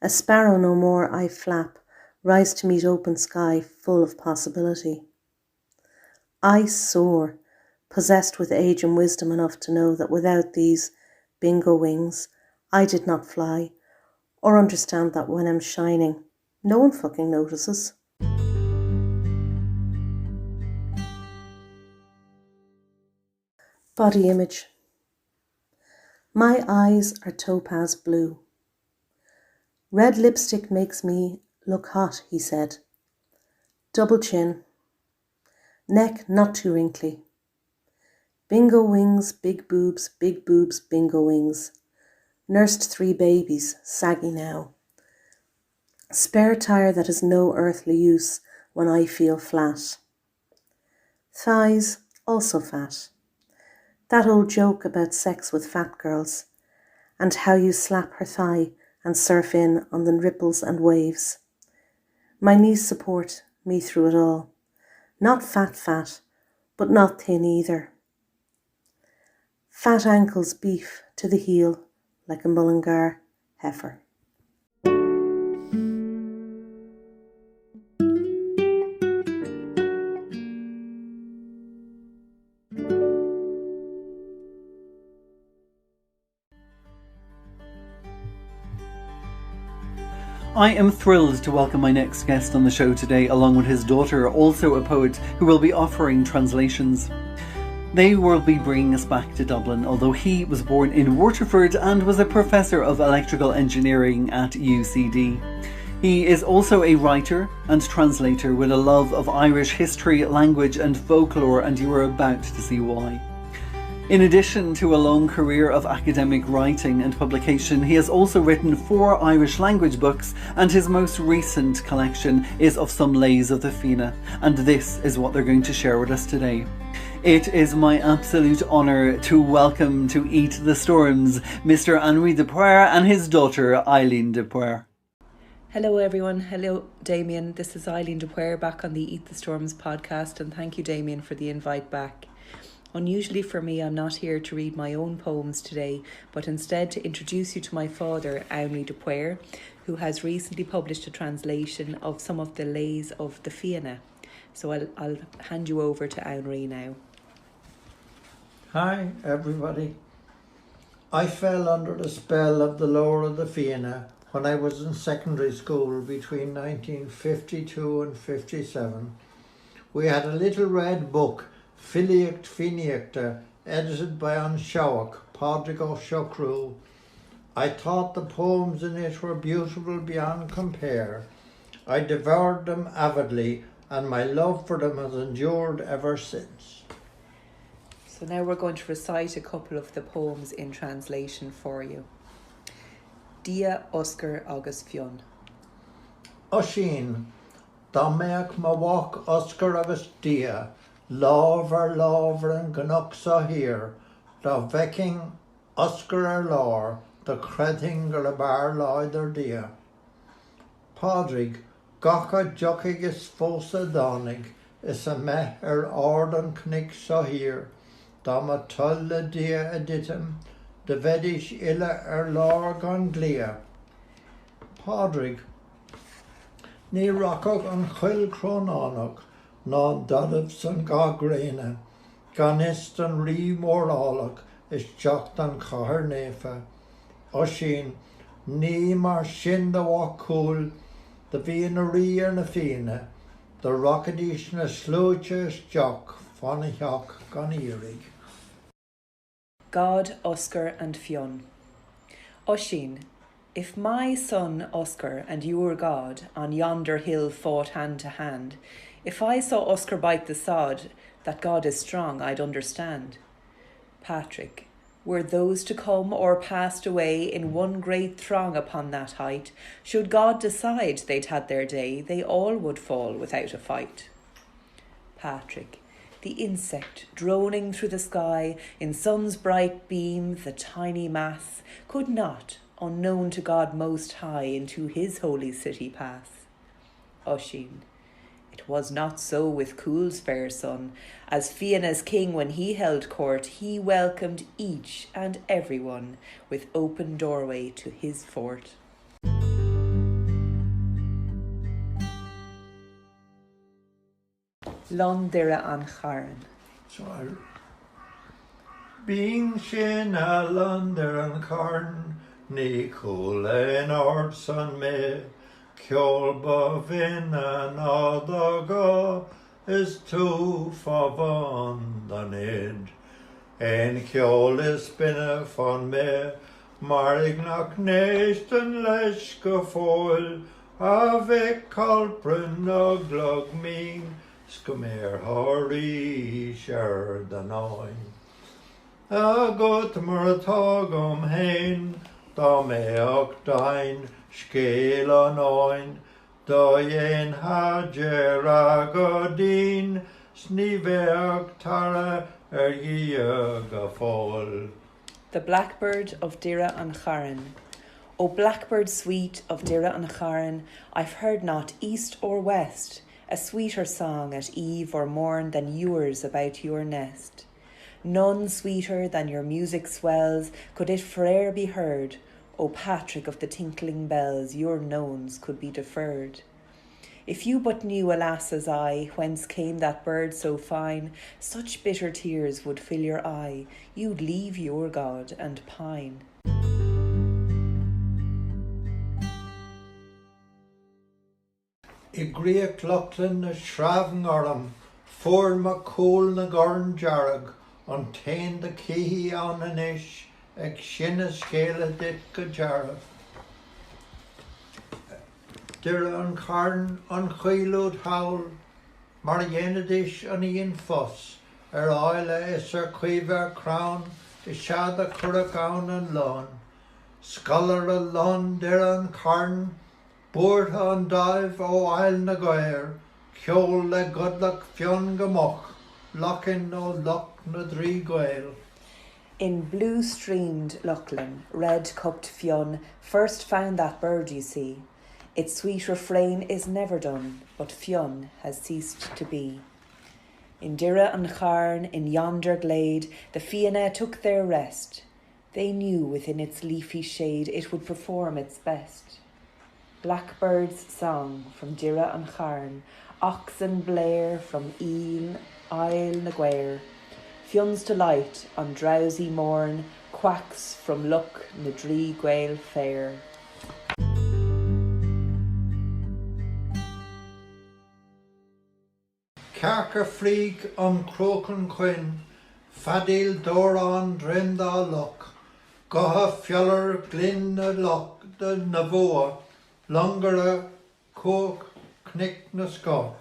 A sparrow no more I flap, rise to meet open sky full of possibility. I soar, possessed with age and wisdom enough to know that without these bingo wings, I did not fly, or understand that when I'm shining, no one fucking notices. Body image. My eyes are topaz blue. Red lipstick makes me look hot, he said. Double chin. Neck not too wrinkly. Bingo wings, big boobs, bingo wings. Nursed 3 babies, saggy now. Spare tire that has no earthly use when I feel flat. Thighs, also fat. That old joke about sex with fat girls, and how you slap her thigh and surf in on the ripples and waves. My knees support me through it all. Not fat, but not thin either. Fat ankles beef to the heel like a Mullingar heifer. I am thrilled to welcome my next guest on the show today, along with his daughter, also a poet, who will be offering translations. They will be bringing us back to Dublin, although he was born in Waterford and was a professor of electrical engineering at UCD. He is also a writer and translator with a love of Irish history, language and folklore, and you are about to see why. In addition to a long career of academic writing and publication, he has also written 4 Irish language books, and his most recent collection is of some lays of the Fianna, and this is what they're going to share with us today. It is my absolute honour to welcome to Eat the Storms Mr. Annraoi de Paor and his daughter Eilín de Paor. Hello everyone, hello Damien, this is Eilín de Paor back on the Eat the Storms podcast, and thank you Damien for the invite back. Unusually for me, I'm not here to read my own poems today, but instead to introduce you to my father, Annraoi de Paor, who has recently published a translation of some of the lays of the Fianna. So I'll hand you over to Annraoi now. Hi everybody. I fell under the spell of the lore of the Fianna when I was in secondary school between 1952 and 57. We had a little red book, Filiacht Finiachta, edited by Annraoi, Padraig ó Siocrú. I thought the poems in it were beautiful beyond compare. I devoured them avidly, and my love for them has endured ever since. So now we're going to recite a couple of the poems in translation for you. Dia Oscar agus Fionn. Oisín, dá méach má bhach Oscar agus dia, lábhar an gnach sa hir, dá bhecking Oscar lár, the creting gur a bar láidir dia. Padraig, gacha jochig is fósa dánig, is a meh ardan knig sa hir, dá ma tulla dia editum, de vedish illa lár gan glia. Padraig, ní rachog an chil cronánach, ná dadab san gagréine, gan ist an rí mórálach, is jocht an chahar nefa. Oisín, ní mar sin da wá cool, de bhí na rí na Fianna, de rockadís na slúte is joch, fanna heach gan írig. God, Oscar and Fionn. Oisín, if my son Oscar and your God on yonder hill fought hand to hand, if I saw Oscar bite the sod, that God is strong, I'd understand. Patrick, were those to come or passed away in one great throng upon that height, should God decide they'd had their day, they all would fall without a fight. Patrick, the insect droning through the sky, in sun's bright beam, the tiny mass, could not, unknown to God Most High, into his holy city pass. Oisín, it was not so with Cúl's fair son. As Fianna's king when he held court, he welcomed each and everyone with open doorway to his fort. Lon Dira an Charan. Being sin a lander an Carn, ní Cullen ord san me, Keogh vin an adaga, is too favan dan id. Ein Keogh is binne van me, marig nach neist an leis gefoil, ave kalprin a glug mean, Scumér Háirí seir den áin. A gut mar atá hain, dá mé ach dain, scéal an áin, dá dhéon haidir agadín, sní bheadh tara gíag a fáil. The blackbird of Dira an Charan. O blackbird sweet of Dira an Charan, I've heard not east or west a sweeter song at eve or morn than yours about your nest. None sweeter than your music swells could it fore'er be heard. O Patrick of the tinkling bells, your nones could be deferred. If you but knew, alas, as I, whence came that bird so fine, such bitter tears would fill your eye, you'd leave your God and pine. I gríoch Lachlan na sreabhan orm, fuair ma cúl na gorn jarrag, an tain de cihí an inis, ag sin a scéile dit go dearmh. Dúir an carn an chuilúd hawl, mar dhéanadis an íon fos, áile is cuimhar crown, is sead a curach an lán. Scalar a lán dir an carn, búrtha an daibh ó Ail na Gair, ceol le godlach fionn gomach, lochin ó loch na drí gael. In blue-streamed Lachlan, red-cupped fionn first found that bird you see. Its sweet refrain is never done, but fionn has ceased to be. In Dira and Charn, in yonder glade, the Fianna took their rest. They knew within its leafy shade it would perform its best. Blackbird's song from Dira and Charn, oxen blare from Ail na Gair. Fionn's delight on drowsy morn, quacks from Luck na Drí Gael fair. Carca fríg an crocan quinn, fadil dórán drinda loch, goha fjallar glyn na loch de na voa, longere cook knick na ska.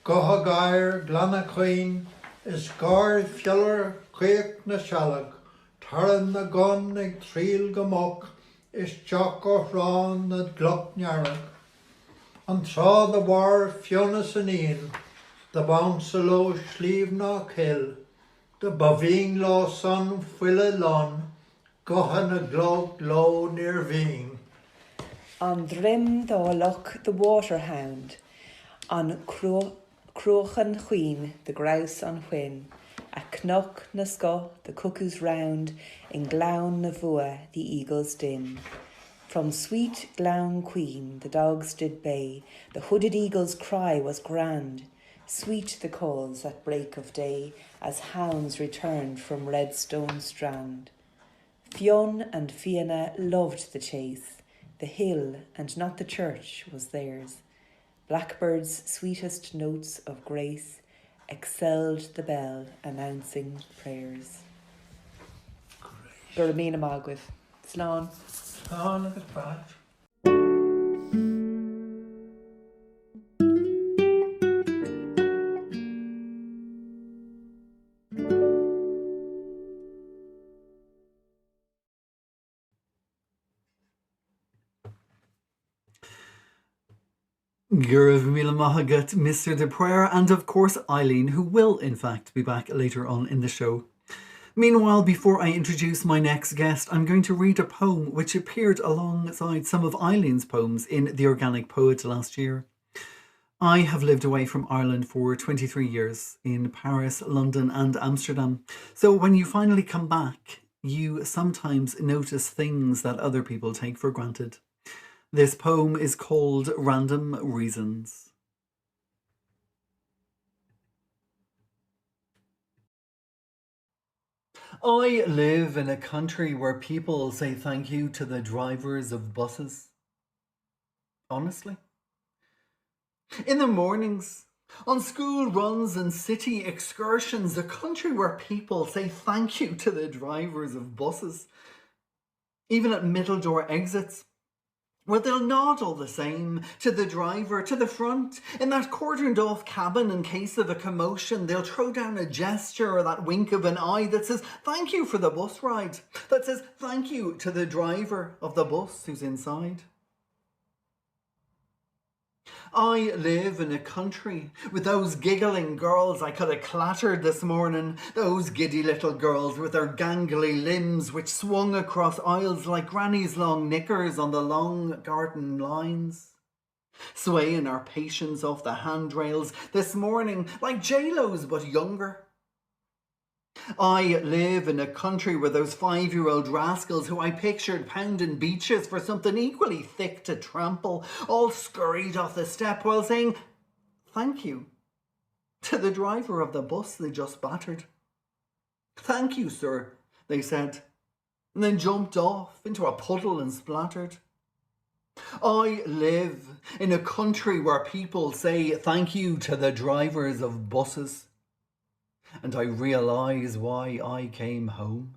Goha gair glana queen, is gar fjallar quake na shalag, taran na gun ag tríl gomok, is jock o rán na glock nyarag. An tra the war Fionas an een, the bounce low sleeve na kill, the baving law son fwille lon, gohan a glog low near ving. On drim the loch the waterhound, on crochan queen the grouse on whin, a knock na sco the cuckoo's round, in glown na vua the eagle's din. From sweet glown queen the dogs did bay, the hooded eagle's cry was grand. Sweet the calls at break of day, as hounds returned from Redstone Strand. Fionn and Fianna loved the chase. The hill and not the church was theirs. Blackbird's sweetest notes of grace excelled the bell announcing prayers. Gurmina Magwith. Slán. Slán agus bad. Gurav Mila Mahagat, Mr. De Prayer, and of course Eilín, who will in fact be back later on in the show. Meanwhile, before I introduce my next guest, I'm going to read a poem which appeared alongside some of Eilín's poems in The Organic Poet last year. I have lived away from Ireland for 23 years, in Paris, London and Amsterdam. So when you finally come back, you sometimes notice things that other people take for granted. This poem is called Random Reasons. I live in a country where people say thank you to the drivers of buses. Honestly. In the mornings, on school runs and city excursions, a country where people say thank you to the drivers of buses. Even at middle door exits, well, they'll nod all the same to the driver, to the front. In that cordoned off cabin in case of a commotion, they'll throw down a gesture or that wink of an eye that says, thank you for the bus ride. That says, thank you to the driver of the bus who's inside. I live in a country with those giggling girls I could have clattered this morning, those giddy little girls with their gangly limbs which swung across aisles like Granny's long knickers on the long garden lines. Swaying our patience off the handrails this morning like J-Lo's but younger. I live in a country where those 5-year-old rascals who I pictured pounding beaches for something equally thick to trample all scurried off the step while saying thank you to the driver of the bus they just battered. Thank you, sir, they said, and then jumped off into a puddle and splattered. I live in a country where people say thank you to the drivers of buses. and I realise why I came home.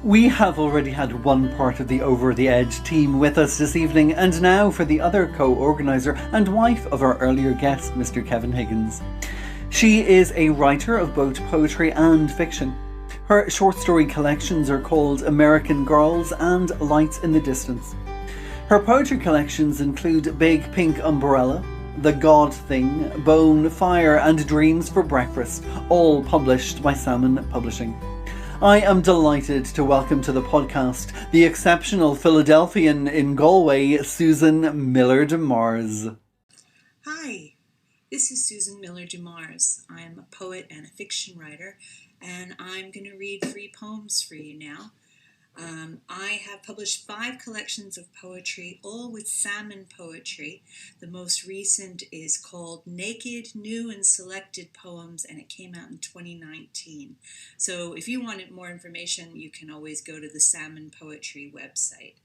We have already had one part of the Over the Edge team with us this evening, and now for the other co-organiser and wife of our earlier guest, Mr. Kevin Higgins. She is a writer of both poetry and fiction. Her short story collections are called American Girls and Lights in the Distance. Her poetry collections include Big Pink Umbrella, The God Thing, Bone, Fire and Dreams for Breakfast, all published by Salmon Publishing. I am delighted to welcome to the podcast the exceptional Philadelphian in Galway, Susan Millar DuMars. Hi, this is Susan Millar DuMars. I'm a poet and a fiction writer, and I'm going to read 3 poems for you now. I have published 5 collections of poetry, all with Salmon Poetry. The most recent is called Naked, New and Selected Poems, and it came out in 2019. So if you wanted more information, you can always go to the Salmon Poetry website.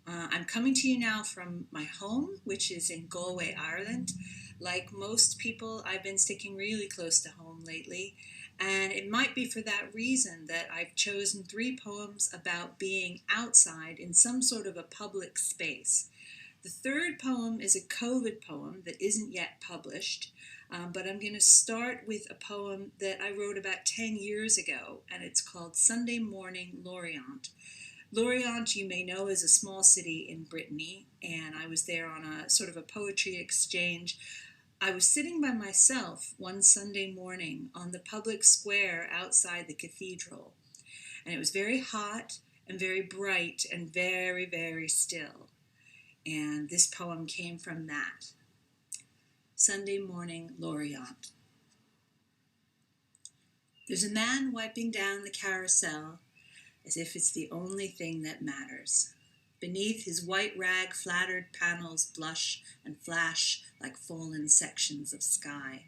I'm coming to you now from my home, which is in Galway, Ireland. Like most people, I've been sticking really close to home lately. And it might be for that reason that I've chosen 3 poems about being outside in some sort of a public space. The third poem is a COVID poem that isn't yet published, but I'm going to start with a poem that I wrote about 10 years ago, and it's called Sunday Morning Lorient. Lorient, you may know, is a small city in Brittany, and I was there on a sort of a poetry exchange. I was sitting by myself one Sunday morning on the public square outside the cathedral, and it was very hot and very bright and very, very still. And this poem came from that. Sunday Morning Lorient. There's a man wiping down the carousel as if it's the only thing that matters. Beneath his white rag, flattered panels blush and flash like fallen sections of sky.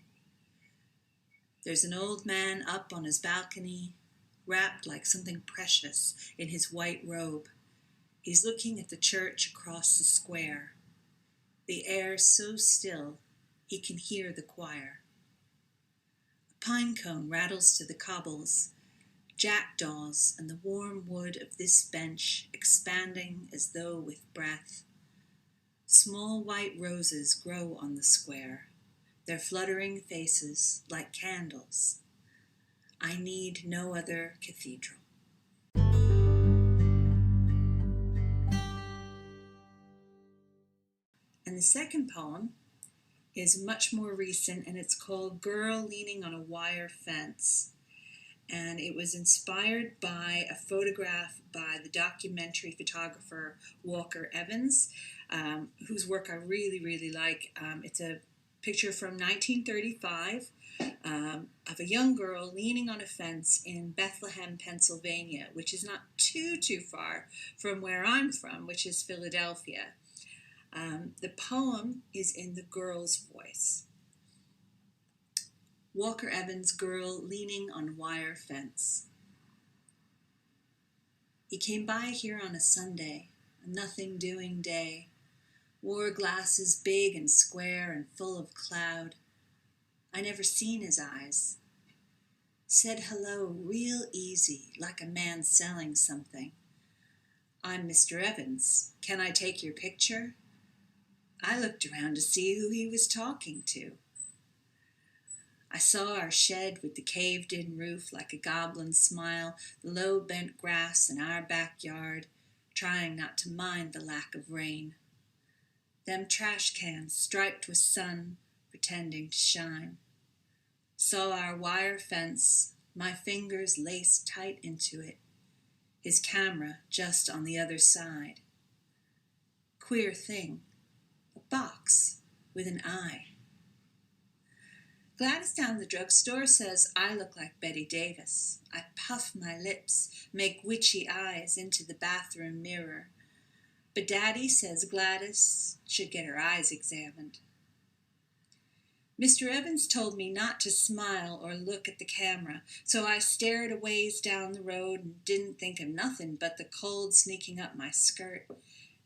There's an old man up on his balcony, wrapped like something precious in his white robe. He's looking at the church across the square. The air so still, he can hear the choir. A pine cone rattles to the cobbles, jackdaws and the warm wood of this bench expanding as though with breath. Small white roses grow on the square, their fluttering faces like candles. I need no other cathedral. And the second poem is much more recent, and it's called Girl Leaning on a Wire Fence. And it was inspired by a photograph by the documentary photographer Walker Evans, whose work I really, really like. It's a picture from 1935 of a young girl leaning on a fence in Bethlehem, Pennsylvania, which is not too far from where I'm from, which is Philadelphia. The poem is in the girl's voice. Walker Evans' Girl Leaning on Wire Fence. He came by here on a Sunday, a nothing-doing day, wore glasses big and square and full of cloud. I never seen his eyes. Said hello real easy, like a man selling something. I'm Mr. Evans. Can I take your picture? I looked around to see who he was talking to. I saw our shed with the caved-in roof like a goblin smile, the low bent grass in our backyard, trying not to mind the lack of rain. Them trash cans striped with sun, pretending to shine. Saw our wire fence, my fingers laced tight into it, his camera just on the other side. Queer thing, a box with an eye. Gladys down the drugstore says I look like Betty Davis. I puff my lips, make witchy eyes into the bathroom mirror. But Daddy says Gladys should get her eyes examined. Mr. Evans told me not to smile or look at the camera, so I stared a ways down the road and didn't think of nothing but the cold sneaking up my skirt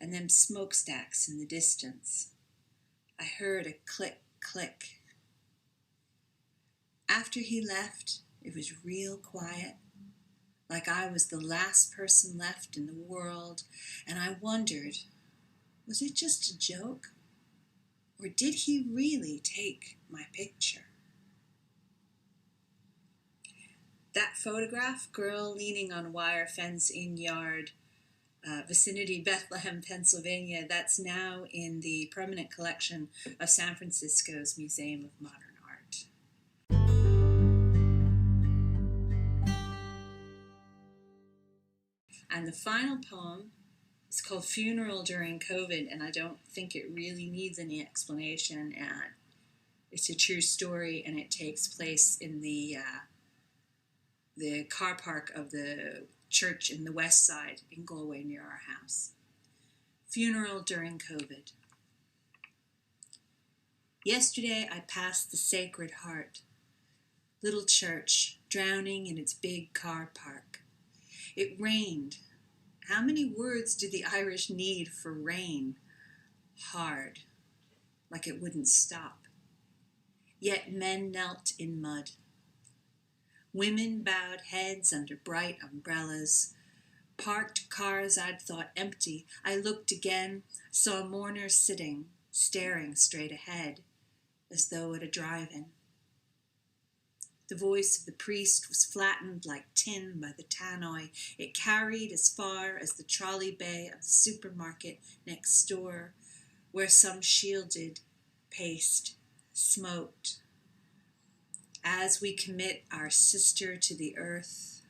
and them smokestacks in the distance. I heard a click, click. After he left, it was real quiet, like I was the last person left in the world, and I wondered, was it just a joke? Or did he really take my picture? That photograph, girl leaning on wire fence in yard, vicinity Bethlehem, Pennsylvania, that's now in the permanent collection of San Francisco's Museum of Modern Art. And the final poem is called Funeral During COVID, and I don't think it really needs any explanation. And it's a true story, and it takes place in the car park of the church in the west side in Galway near our house. Funeral during COVID. Yesterday I passed the Sacred Heart, little church drowning in its big car park. It rained. How many words do the Irish need for rain? Hard, like it wouldn't stop. Yet men knelt in mud. Women bowed heads under bright umbrellas. Parked cars I'd thought empty. I looked again, saw mourners sitting, staring straight ahead, as though at a drive-in. The voice of the priest was flattened like tin by the tannoy. It carried as far as the trolley bay of the supermarket next door, where some shielded, paced, smoked. As we commit our sister to the earth.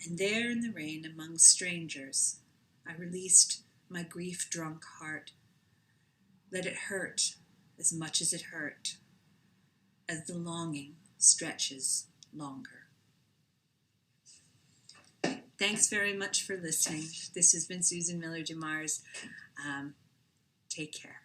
And there in the rain among strangers, I released my grief-drunk heart. Let it hurt as much as it hurt, as the longing stretches longer. Thanks very much for listening. This has been Susan Millar DuMars. Take care.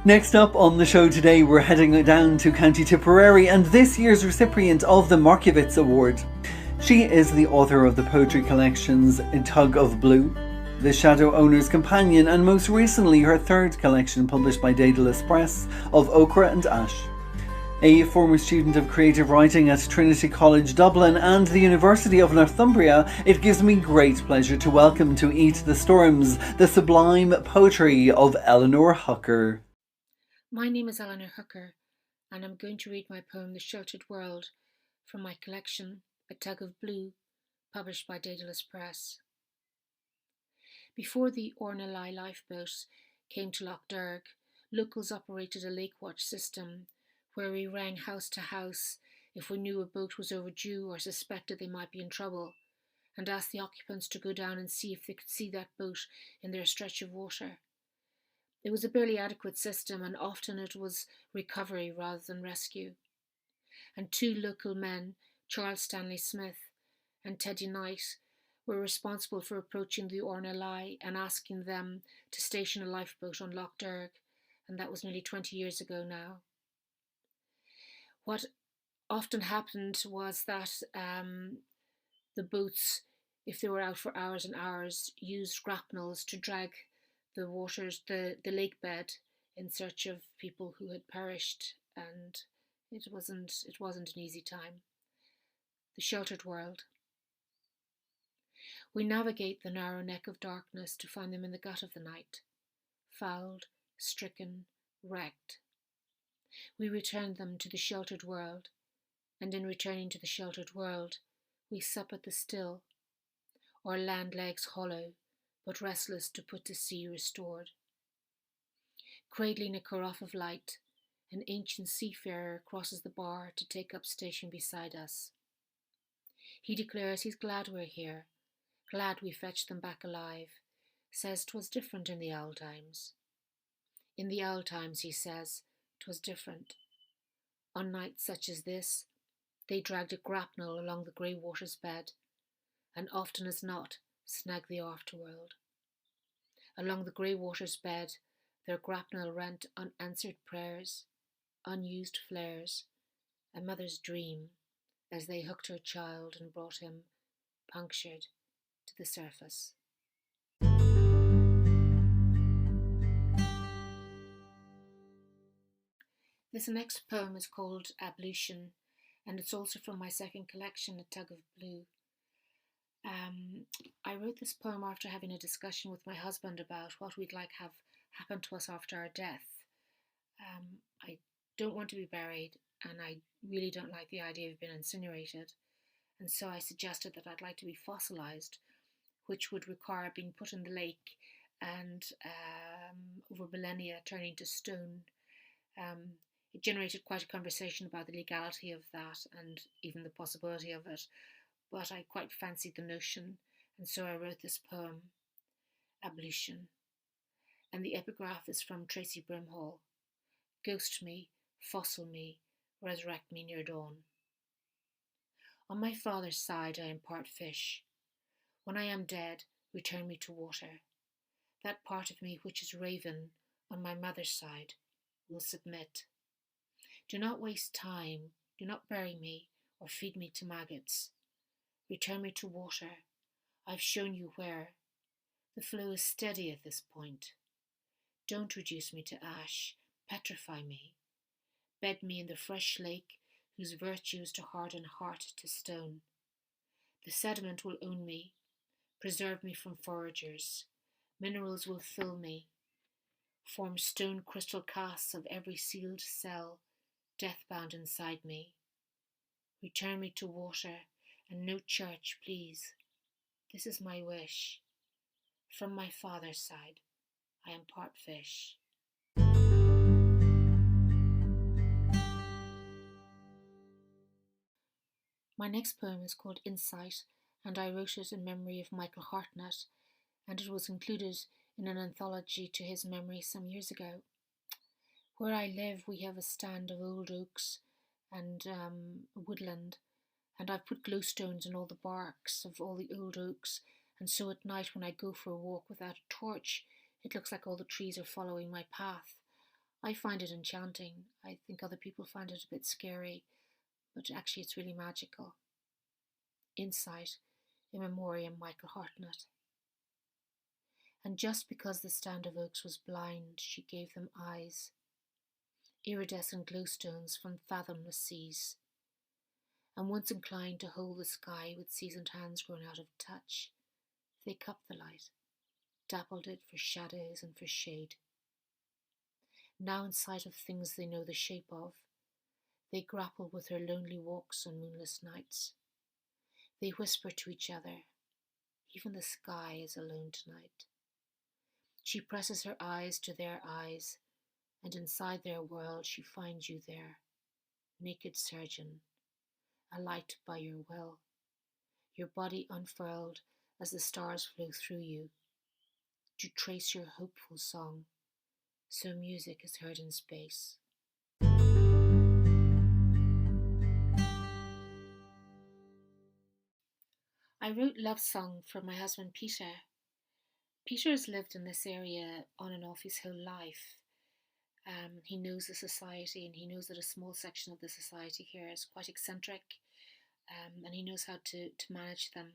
Next up on the show today, we're heading down to County Tipperary and this year's recipient of the Markievicz Award. She is the author of the poetry collections A Tug of Blue, The Shadow Owner's Companion, and most recently her third collection published by Daedalus Press of Ochre and Ash. A former student of creative writing at Trinity College Dublin and the University of Northumbria, it gives me great pleasure to welcome to Eat the Storms the sublime poetry of Eleanor Hooker. My name is Eleanor Hooker, and I'm going to read my poem The Sheltered World from my collection A Tug of Blue, published by Daedalus Press. Before the Ornelai lifeboat came to Lough Derg, locals operated a lake watch system where we rang house to house if we knew a boat was overdue or suspected they might be in trouble, and asked the occupants to go down and see if they could see that boat in their stretch of water. It was a barely adequate system, and often it was recovery rather than rescue. And two local men, Charles Stanley Smith and Teddy Knight, were responsible for approaching the Ornelai and asking them to station a lifeboat on Lough Derg, and that was nearly 20 years ago now. What often happened was that the boats, if they were out for hours and hours, used grapnels to drag the waters, the lake bed, in search of people who had perished, and it wasn't an easy time. The Sheltered World. We navigate the narrow neck of darkness to find them in the gut of the night, fouled, stricken, wrecked. We return them to the sheltered world, and in returning to the sheltered world, we sup at the still, our land legs hollow, but restless to put to sea restored. Cradling a carafe of light, an ancient seafarer crosses the bar to take up station beside us. He declares he's glad we're here, glad we fetched them back alive, says 'twas different in the old times. In the old times, he says, 'twas different. On nights such as this, they dragged a grapnel along the grey water's bed, and often as not snagged the afterworld. Along the grey water's bed, their grapnel rent unanswered prayers, unused flares, a mother's dream, as they hooked her child and brought him, punctured, to the surface. This next poem is called Ablution, and it's also from my second collection, A Tug of Blue. I wrote this poem after having a discussion with my husband about what we'd like have happen to us after our death. I don't want to be buried, and I really don't like the idea of being incinerated, and so I suggested that I'd like to be fossilised, which would require being put in the lake and over millennia turning to stone. It generated quite a conversation about the legality of that and even the possibility of it, but I quite fancied the notion, and so I wrote this poem, Ablution. And the epigraph is from Tracy Brimhall. Ghost me, fossil me, resurrect me near dawn. On my father's side I am part fish. When I am dead, return me to water. That part of me which is raven on my mother's side will submit. Do not waste time, do not bury me or feed me to maggots. Return me to water. I've shown you where. The flow is steady at this point. Don't reduce me to ash, petrify me. Bed me in the fresh lake whose virtues to harden heart to stone. The sediment will own me, preserve me from foragers. Minerals will fill me, form stone crystal casts of every sealed cell, death-bound inside me. Return me to water, and no church, please. This is my wish. From my father's side, I am part fish. My next poem is called Insight, and I wrote it in memory of Michael Hartnett, and it was included in an anthology to his memory some years ago. Where I live, we have a stand of old oaks and woodland, and I've put glowstones in all the barks of all the old oaks, and so at night when I go for a walk without a torch, it looks like all the trees are following my path. I find it enchanting. I think other people find it a bit scary, but actually it's really magical. Insight, in memoriam Michael Hartnett. And just because the stand of oaks was blind, she gave them eyes, iridescent glowstones from fathomless seas. And once inclined to hold the sky with seasoned hands grown out of touch, they cupped the light, dappled it for shadows and for shade. Now in sight of things they know the shape of, they grapple with her lonely walks on moonless nights. They whisper to each other, even the sky is alone tonight. She presses her eyes to their eyes, and inside their world she finds you there, naked surgeon, a light by your will, your body unfurled as the stars flow through you, to trace your hopeful song, so music is heard in space. I wrote Love Song for my husband Peter. Peter has lived in this area on and off his whole life. He knows the society, and he knows that a small section of the society here is quite eccentric, and he knows how to manage them.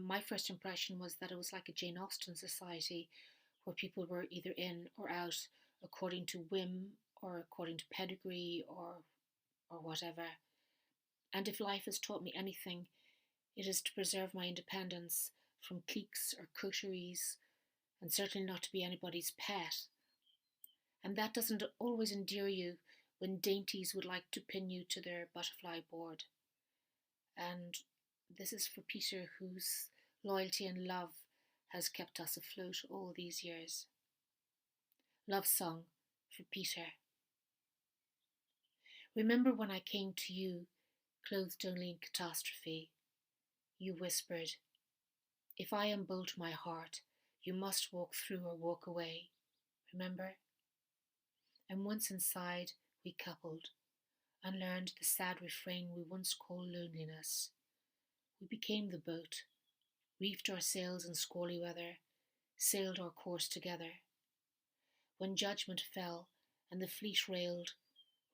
My first impression was that it was like a Jane Austen society where people were either in or out according to whim or according to pedigree or whatever. And if life has taught me anything, it is to preserve my independence from cliques or coteries, and certainly not to be anybody's pet. And that doesn't always endear you when dainties would like to pin you to their butterfly board. And this is for Peter, whose loyalty and love has kept us afloat all these years. Love Song for Peter. Remember when I came to you, clothed only in catastrophe. You whispered, if I unbolt my heart, you must walk through or walk away. remember? And once inside, we coupled and learned the sad refrain we once called loneliness. We became the boat, reefed our sails in squally weather, sailed our course together. When judgment fell and the fleet railed,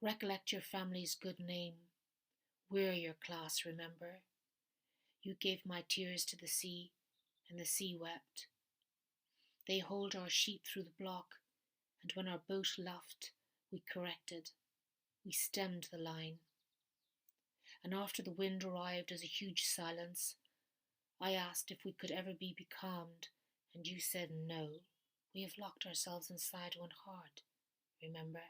recollect your family's good name. We're your class, remember? You gave my tears to the sea, and the sea wept. They hauled our sheep through the block, and when our boat luffed, we corrected. We stemmed the line. And after the wind arrived as a huge silence, I asked if we could ever be becalmed, and you said no. We have locked ourselves inside one heart, remember?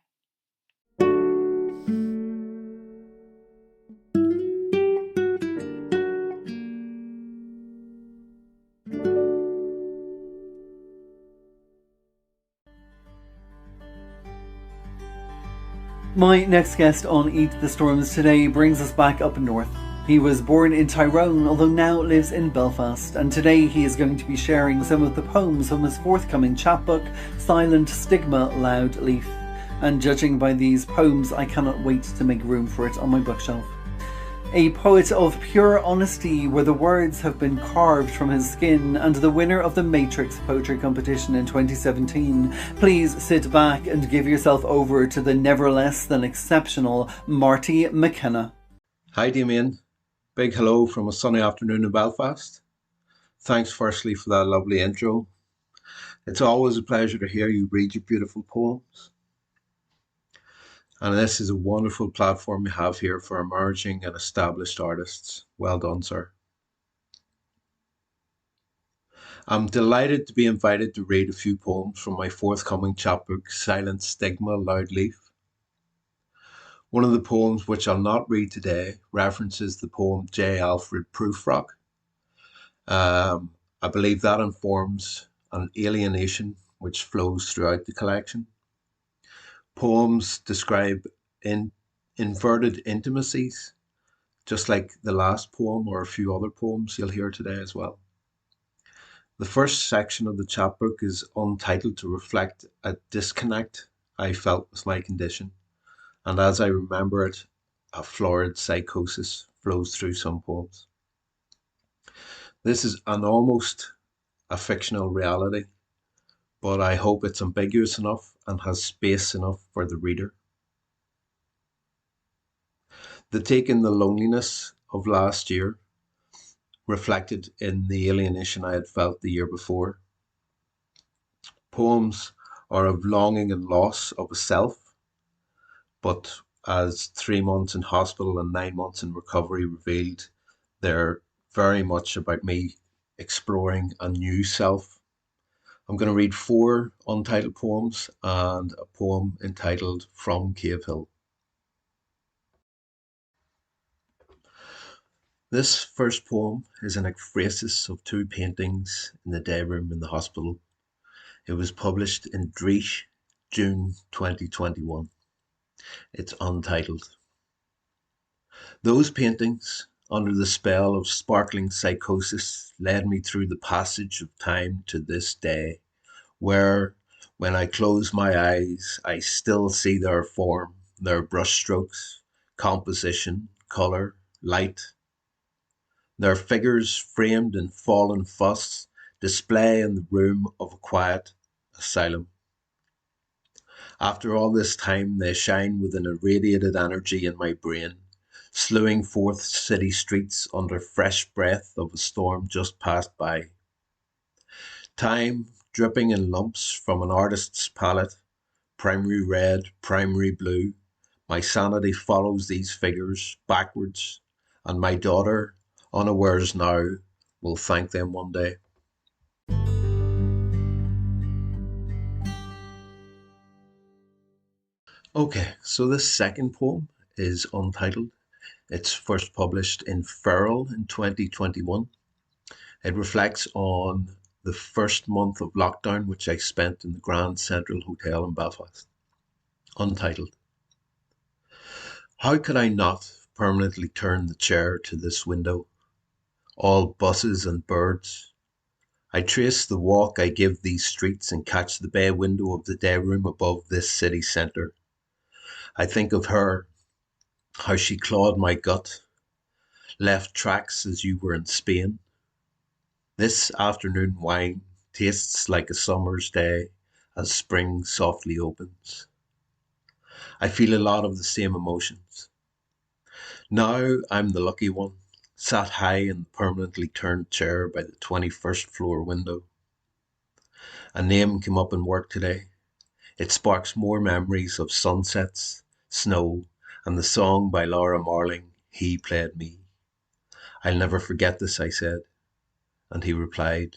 My next guest on Eat the Storms today brings us back up north. He was born in Tyrone, although now lives in Belfast, and today he is going to be sharing some of the poems from his forthcoming chapbook, Silent Stigma, Loud Leaf. And judging by these poems, I cannot wait to make room for it on my bookshelf. A poet of pure honesty, where the words have been carved from his skin, and the winner of the Matrix Poetry Competition in 2017. Please sit back and give yourself over to the never less than exceptional Marty McKenna. Hi Damien, big hello from a sunny afternoon in Belfast. Thanks firstly for that lovely intro. It's always a pleasure to hear you read your beautiful poems. And this is a wonderful platform you have here for emerging and established artists. Well done, sir. I'm delighted to be invited to read a few poems from my forthcoming chapbook, Silent Stigma, Loud Leaf. One of the poems which I'll not read today references the poem J. Alfred Prufrock. I believe that informs an alienation which flows throughout the collection. Poems describe inverted intimacies, just like the last poem or a few other poems you'll hear today as well. The first section of the chapbook is untitled to reflect a disconnect I felt with my condition, and as I remember it, a florid psychosis flows through some poems. This is almost a fictional reality, but I hope it's ambiguous enough and has space enough for the reader. The take in the loneliness of last year, reflected in the alienation I had felt the year before. Poems are of longing and loss of a self, but as 3 months in hospital and 9 months in recovery revealed, they're very much about me exploring a new self. I'm going to read 4 untitled poems and a poem entitled From Cave Hill. This first poem is an ekphrasis of 2 paintings in the day room in the hospital. It was published in Dreich, June 2021. It's untitled. Those paintings, under the spell of sparkling psychosis, led me through the passage of time to this day, where, when I close my eyes, I still see their form, their brushstrokes, composition, colour, light. Their figures framed in fallen fuss display in the room of a quiet asylum. After all this time, they shine with an irradiated energy in my brain, slewing forth city streets under fresh breath of a storm just passed by. Time dripping in lumps from an artist's palette, primary red, primary blue. My sanity follows these figures backwards, and my daughter, unawares now, will thank them one day. Okay, so this second poem is untitled. It's first published in Feral in 2021. It reflects on the first month of lockdown which I spent in the Grand Central Hotel in Belfast. Untitled. How could I not permanently turn the chair to this window? All buses and birds. I trace the walk I give these streets and catch the bay window of the day room above this city centre. I think of her, how she clawed my gut, left tracks as you were in Spain. This afternoon wine tastes like a summer's day as spring softly opens. I feel a lot of the same emotions. Now I'm the lucky one, sat high in the permanently turned chair by the 21st floor window. A name came up in work today. It sparks more memories of sunsets, snow, and the song by Laura Marling, He Played Me. I'll never forget this, I said. And he replied,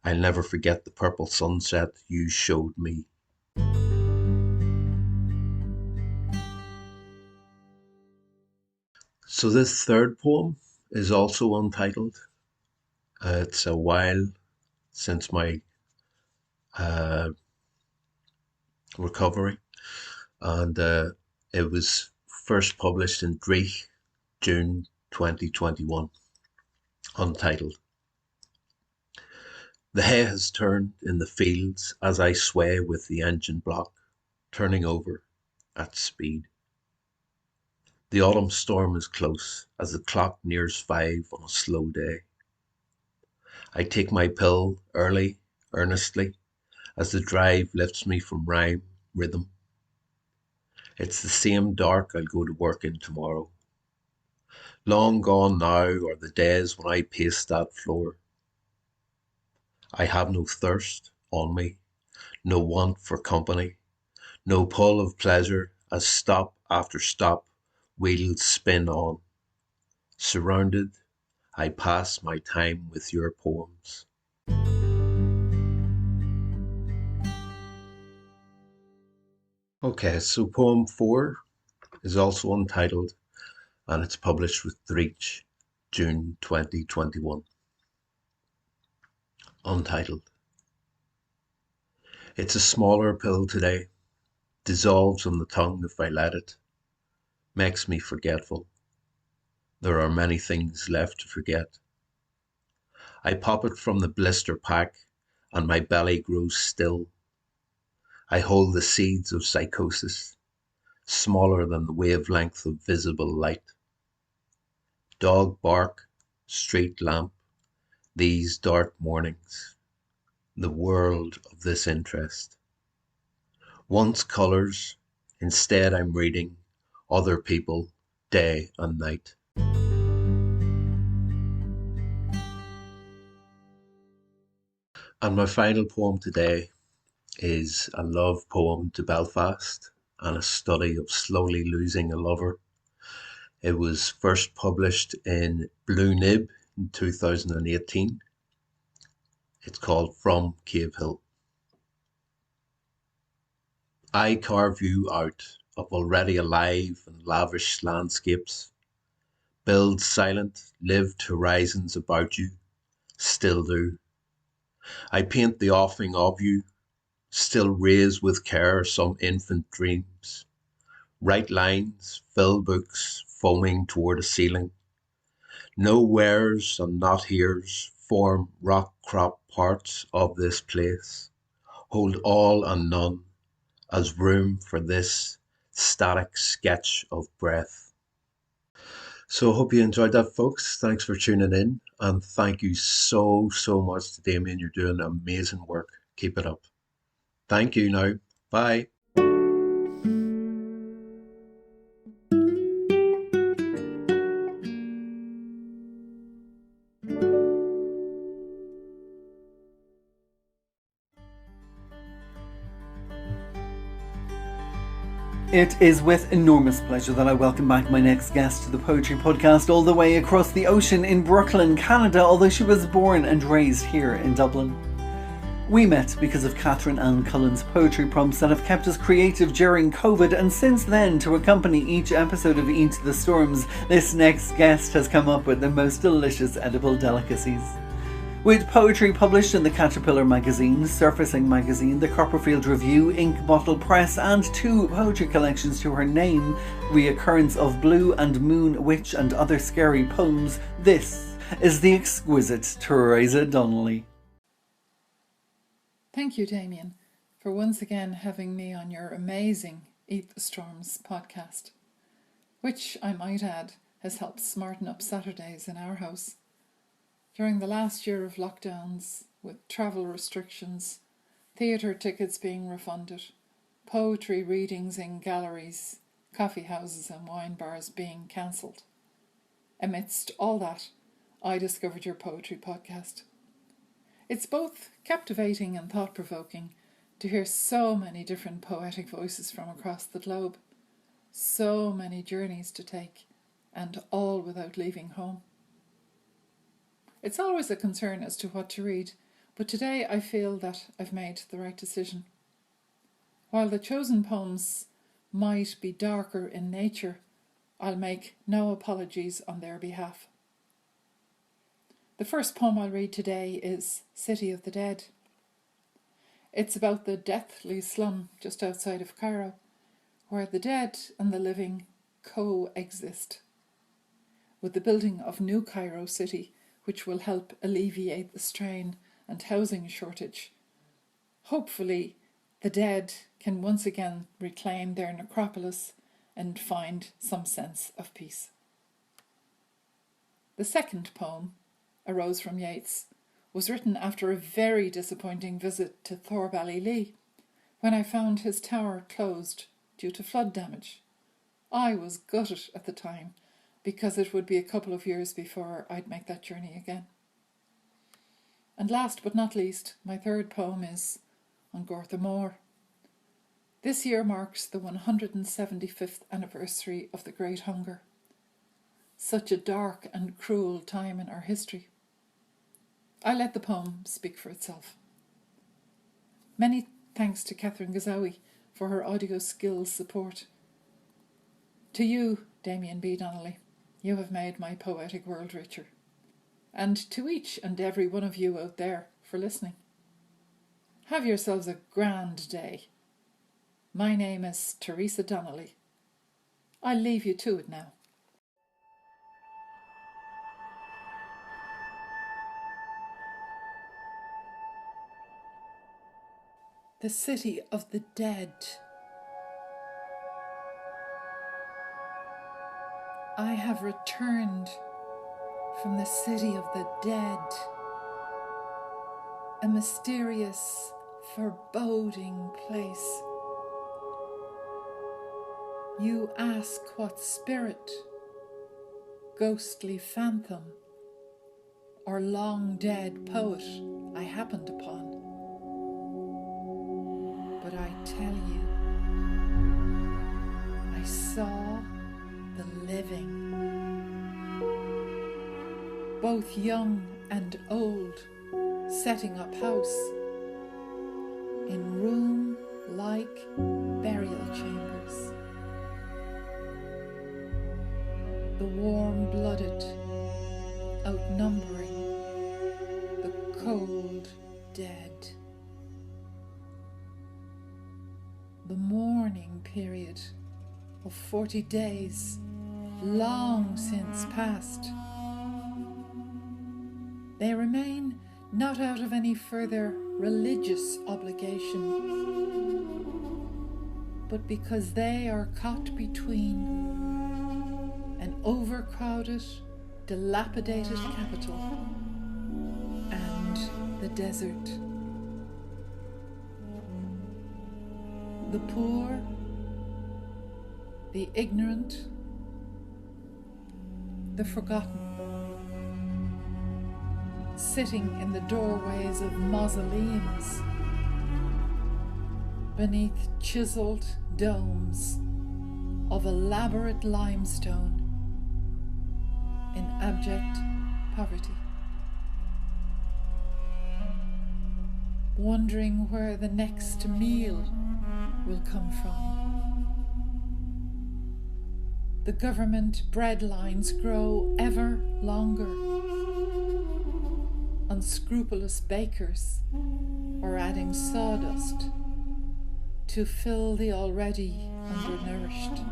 I'll never forget the purple sunset you showed me. So this third poem is also untitled. It's a while since my recovery, and it was first published in Dreich, June 2021, untitled. The hay has turned in the fields as I sway with the engine block, turning over at speed. The autumn storm is close as the clock nears 5 on a slow day. I take my pill early, earnestly, as the drive lifts me from rhyme, rhythm. It's the same dark I'll go to work in tomorrow. Long gone now are the days when I paced that floor. I have no thirst on me, no want for company, no pull of pleasure as stop after stop wheels spin on. Surrounded, I pass my time with your poems. Okay, so poem 4 is also untitled, and it's published with Dreich, June 2021. Untitled. It's a smaller pill today, dissolves on the tongue if I let it, makes me forgetful. There are many things left to forget. I pop it from the blister pack and my belly grows still. I hold the seeds of psychosis, smaller than the wavelength of visible light. Dog bark, street lamp, these dark mornings, the world of this interest. Once colours, instead I'm reading other people, day and night. And my final poem today is a love poem to Belfast and a study of slowly losing a lover. It was first published in Blue Nib in 2018. It's called From Cave Hill. I carve you out of already alive and lavish landscapes, build silent, lived horizons about you, still do. I paint the offing of you, still raise with care some infant dreams, write lines, fill books, foaming toward a ceiling. No wheres and not heres form rock crop parts of this place, hold all and none as room for this static sketch of breath. So I hope you enjoyed that, folks. Thanks for tuning in, and thank you so much to Damien. You're doing amazing work. Keep it up. Thank you now. Bye. It is with enormous pleasure that I welcome back my next guest to the Poetry Podcast all the way across the ocean in Brooklyn, Canada, although she was born and raised here in Dublin. We met because of Catherine Ann Cullen's poetry prompts that have kept us creative during COVID, and since then, to accompany each episode of Eat the Storms, this next guest has come up with the most delicious edible delicacies. With poetry published in the Caterpillar magazine, Surfacing magazine, the Copperfield Review, Ink Bottle Press, and 2 poetry collections to her name, Reoccurrence of Blue and Moon, Witch and Other Scary Poems, this is the exquisite Theresa Donnelly. Thank you, Damien, for once again having me on your amazing Eat the Storms podcast, which, I might add, has helped smarten up Saturdays in our house. During the last year of lockdowns, with travel restrictions, theatre tickets being refunded, poetry readings in galleries, coffee houses and wine bars being cancelled. Amidst all that, I discovered your poetry podcast. It's both captivating and thought-provoking to hear so many different poetic voices from across the globe, so many journeys to take, and all without leaving home. It's always a concern as to what to read, but today I feel that I've made the right decision. While the chosen poems might be darker in nature, I'll make no apologies on their behalf. The first poem I'll read today is City of the Dead. It's about the deathly slum just outside of Cairo, where the dead and the living coexist, with the building of New Cairo City, which will help alleviate the strain and housing shortage. Hopefully, the dead can once again reclaim their necropolis and find some sense of peace. The second poem, A Rose from Yeats, was written after a very disappointing visit to Thorpe-Lee, when I found his tower closed due to flood damage. I was gutted at the time, because it would be a couple of years before I'd make that journey again. And last but not least, my third poem is On Gortha Mór. This year marks the 175th anniversary of the Great Hunger. Such a dark and cruel time in our history. I let the poem speak for itself. Many thanks to Catherine Gazawi for her audio skills support. To you, Damien B. Donnelly, you have made my poetic world richer. And to each and every one of you out there for listening. Have yourselves a grand day. My name is Theresa Donnelly. I'll leave you to it now. The City of the Dead. I have returned from the City of the Dead, a mysterious, foreboding place. You ask what spirit, ghostly phantom, or long-dead poet I happened upon. But I tell you, I saw the living, both young and old, setting up house in room-like burial chambers. The warm-blooded outnumbering the cold dead. The mourning period of 40 days, long since past. They remain not out of any further religious obligation, but because they are caught between an overcrowded, dilapidated capital and the desert. The poor, the ignorant, the forgotten, sitting in the doorways of mausoleums, beneath chiseled domes of elaborate limestone, in abject poverty, wondering where the next meal will come from. The government bread lines grow ever longer. Unscrupulous bakers are adding sawdust to fill the already undernourished.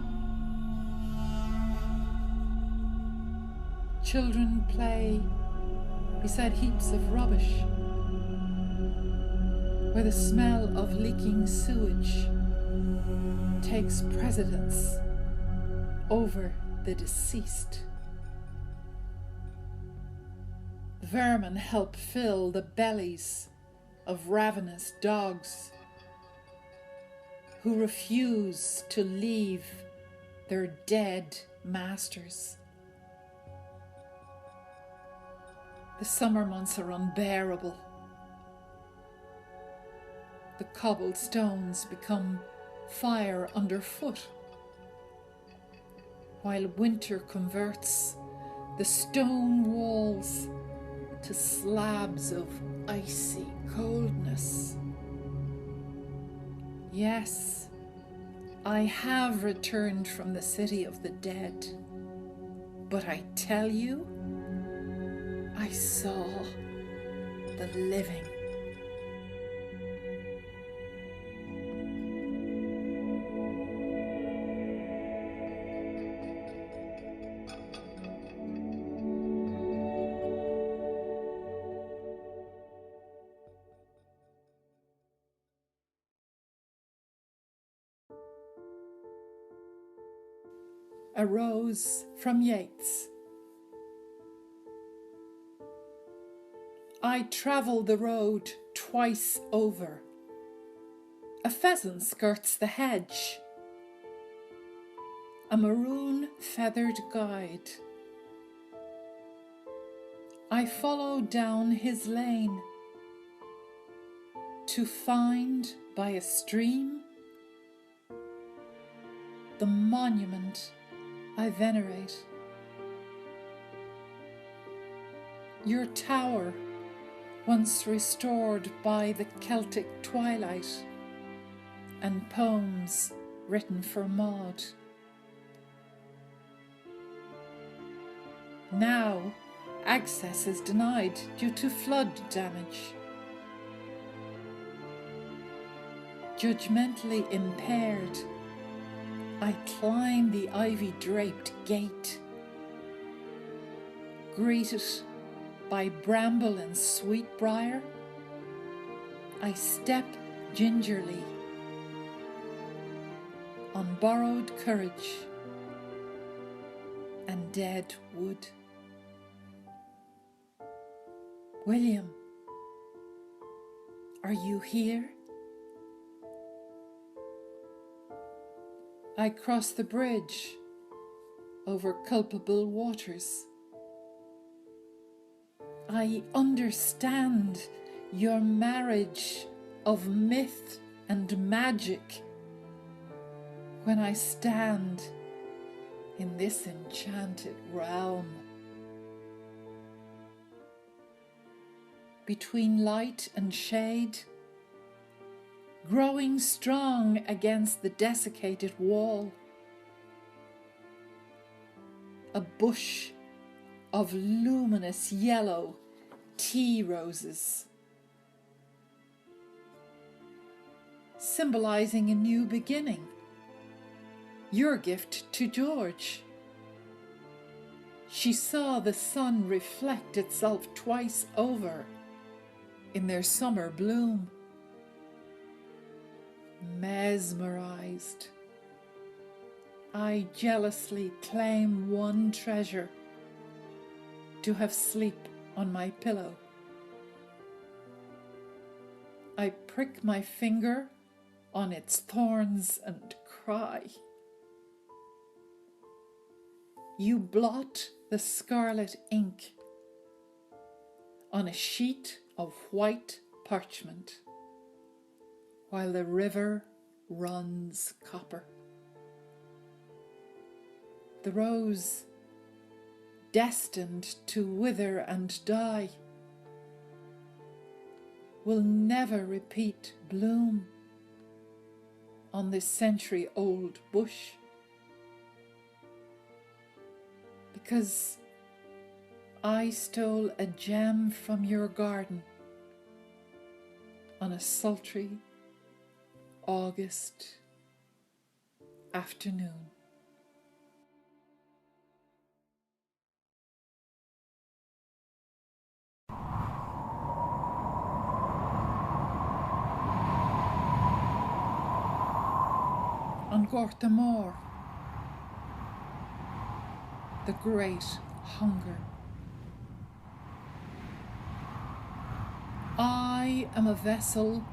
Children play beside heaps of rubbish, where the smell of leaking sewage takes precedence over the deceased. Vermin help fill the bellies of ravenous dogs who refuse to leave their dead masters. The summer months are unbearable. The cobbled stones become fire underfoot, while winter converts the stone walls to slabs of icy coldness. Yes, I have returned from the city of the dead, but I tell you, I saw the living. A rose from Yeats. I travel the road twice over. A pheasant skirts the hedge. A maroon feathered guide. I follow down his lane to find by a stream the monument I venerate. Your tower, once restored by the Celtic twilight, and poems written for Maud. Now, access is denied due to flood damage. Judgmentally impaired, I climb the ivy-draped gate, greeted by bramble and sweetbriar. I step gingerly on borrowed courage and dead wood. William, are you here? I cross the bridge over culpable waters. I understand your marriage of myth and magic when I stand in this enchanted realm. Between light and shade, growing strong against the desiccated wall, a bush of luminous yellow tea roses, symbolizing a new beginning, your gift to George. She saw the sun reflect itself twice over in their summer bloom. Mesmerized, I jealously claim one treasure to have sleep on my pillow. I prick my finger on its thorns and cry. You blot the scarlet ink on a sheet of white parchment, while the river runs copper. The rose, destined to wither and die, will never repeat bloom on this century-old bush, because I stole a gem from your garden on a sultry August afternoon. Gortamore, the great hunger. I am a vessel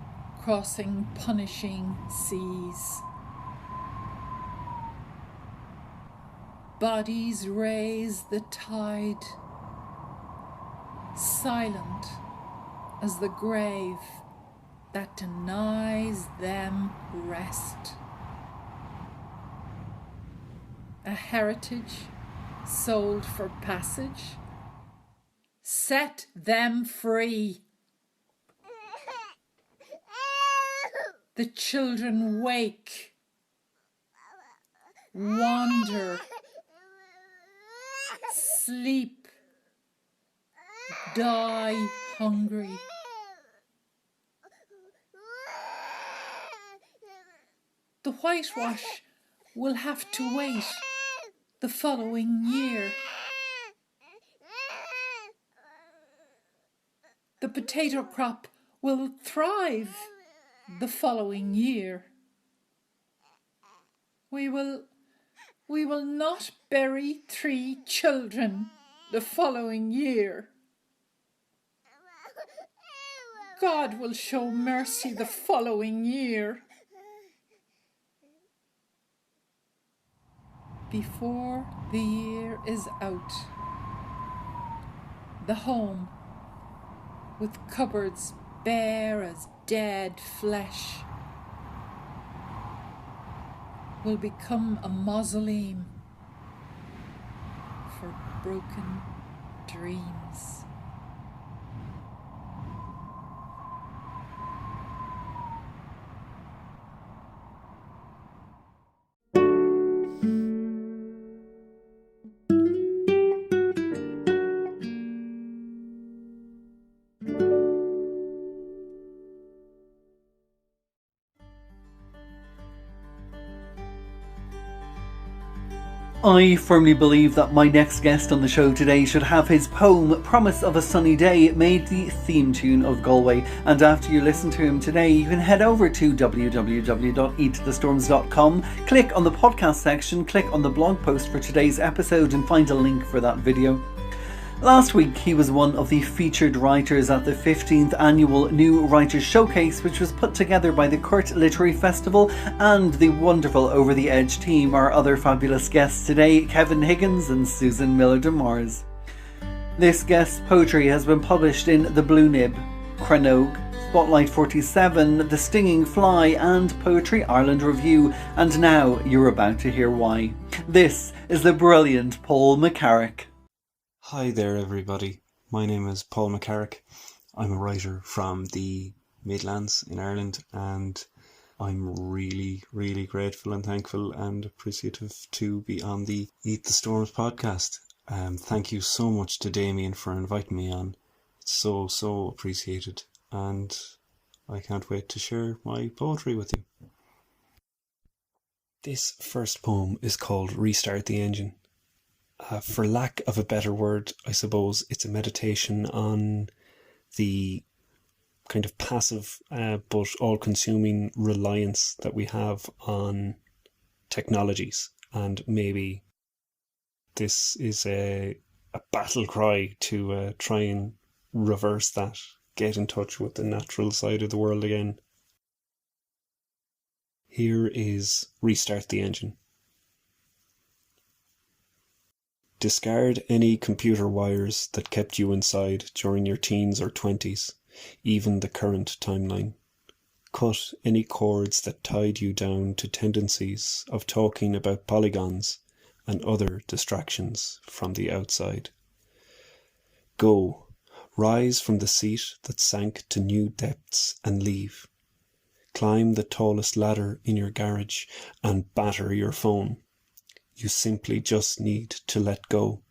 crossing punishing seas. Bodies raise the tide, silent as the grave that denies them rest. A heritage sold for passage, set them free. The children wake, wander, sleep, die hungry. The whitewash will have to wait the following year. The potato crop will thrive the following year. We will not bury 3 children the following year. God will show mercy the following year. Before the year is out, the home, with cupboards bare as dead flesh, will become a mausoleum for broken dreams. I firmly believe that my next guest on the show today should have his poem Promise of a Sunny Day made the theme tune of Galway, and after you listen to him today you can head over to www.eatthestorms.com, click on the podcast section, click on the blog post for today's episode and find a link for that video. Last week he was one of the featured writers at the 15th annual New Writers Showcase, which was put together by the Curt Literary Festival and the wonderful Over the Edge team. Our other fabulous guests today, Kevin Higgins and Susan Millar DuMars. This guest's poetry has been published in The Blue Nib, Crenog, Spotlight 47, The Stinging Fly and Poetry Ireland Review, and now you're about to hear why. This is the brilliant Paul McCarrick. Hi there everybody, my name is Paul McCarrick. I'm a writer from the Midlands in Ireland, and I'm really grateful and thankful and appreciative to be on the Eat the Storms podcast. Thank you so much to Damien for inviting me on. It's so appreciated, and I can't wait to share my poetry with you. This first poem is called Restart the Engine. For lack of a better word, I suppose it's a meditation on the kind of passive but all-consuming reliance that we have on technologies, and maybe this is a battle cry to try and reverse that, get in touch with the natural side of the world again. Here is Restart the Engine. Discard any computer wires that kept you inside during your teens or 20s, even the current timeline. Cut any cords that tied you down to tendencies of talking about polygons and other distractions from the outside. Go, rise from the seat that sank to new depths and leave. Climb the tallest ladder in your garage and batter your phone. You simply just need to let go.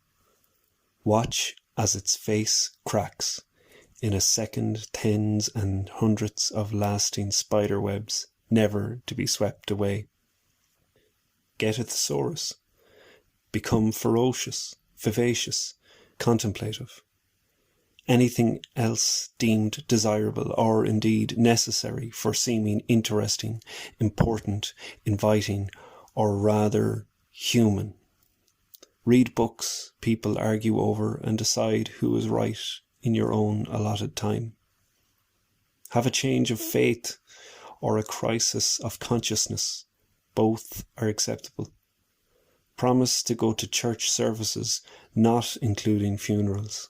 Watch as its face cracks. In a second, tens and hundreds of lasting spider webs, never to be swept away. Get a thesaurus. Become ferocious, vivacious, contemplative. Anything else deemed desirable or indeed necessary for seeming interesting, important, inviting, or rather human. Read books people argue over and decide who is right in your own allotted time. Have a change of faith or a crisis of consciousness. Both are acceptable. Promise to go to church services, not including funerals.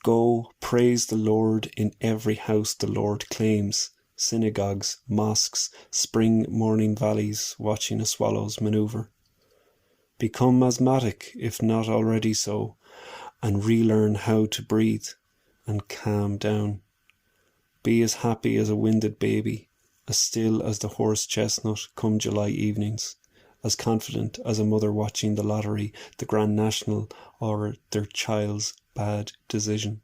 Go praise the Lord in every house the Lord claims, synagogues, mosques, spring morning valleys, watching a swallow's manoeuvre. Become asthmatic, if not already so, and relearn how to breathe and calm down. Be as happy as a winded baby, as still as the horse chestnut come July evenings, as confident as a mother watching the lottery, the Grand National, or their child's bad decision.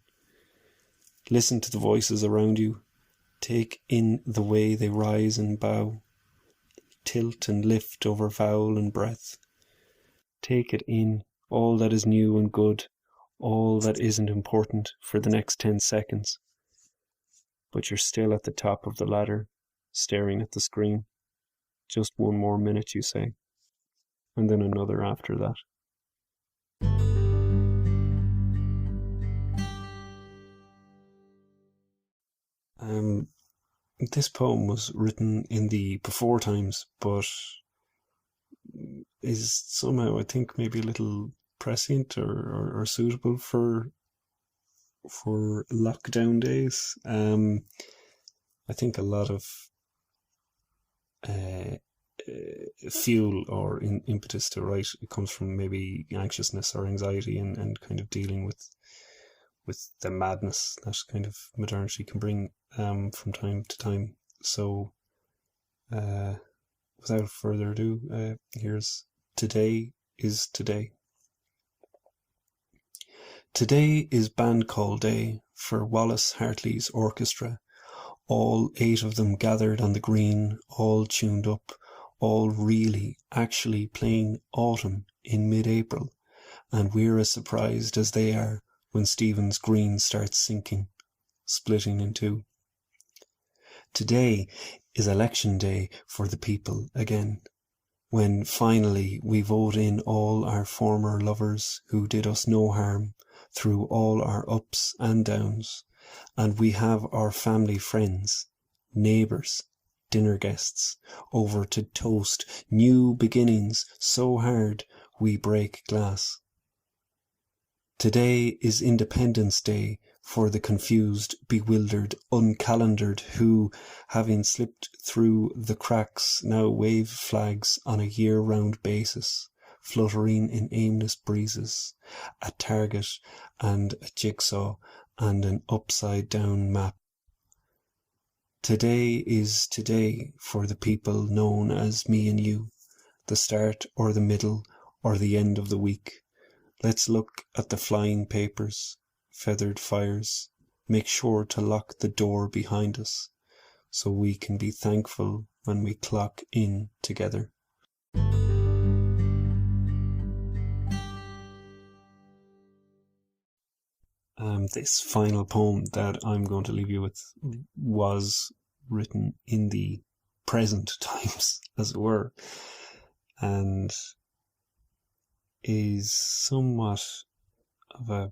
Listen to the voices around you. Take in the way they rise and bow, tilt and lift over vowel and breath. Take it in, all that is new and good, all that isn't important for the next 10 seconds. But you're still at the top of the ladder, staring at the screen. Just one more minute, you say, and then another after that. This poem was written in the before times, but is somehow, I think, maybe a little prescient or suitable for lockdown days. I think a lot of fuel or impetus to write, it comes from maybe anxiousness or anxiety and kind of dealing with the madness that kind of modernity can bring from time to time. So without further ado, here's Today is Today. Today is band call day for Wallace Hartley's orchestra, all 8 of them gathered on the green, all tuned up, all really actually playing Autumn in mid-April, and we're as surprised as they are when Stephen's Green starts sinking, splitting in two. Today is election day for the people again, when finally we vote in all our former lovers who did us no harm through all our ups and downs, and we have our family friends, neighbours, dinner guests over to toast new beginnings so hard we break glass. Today is Independence Day for the confused, bewildered, uncalendared who, having slipped through the cracks, now wave flags on a year-round basis, fluttering in aimless breezes, a target and a jigsaw and an upside-down map. Today is today for the people known as me and you, the start or the middle or the end of the week. Let's look at the flying papers, feathered fires, make sure to lock the door behind us so we can be thankful when we clock in together. This final poem that I'm going to leave you with was written in the present times, as it were, and is somewhat of a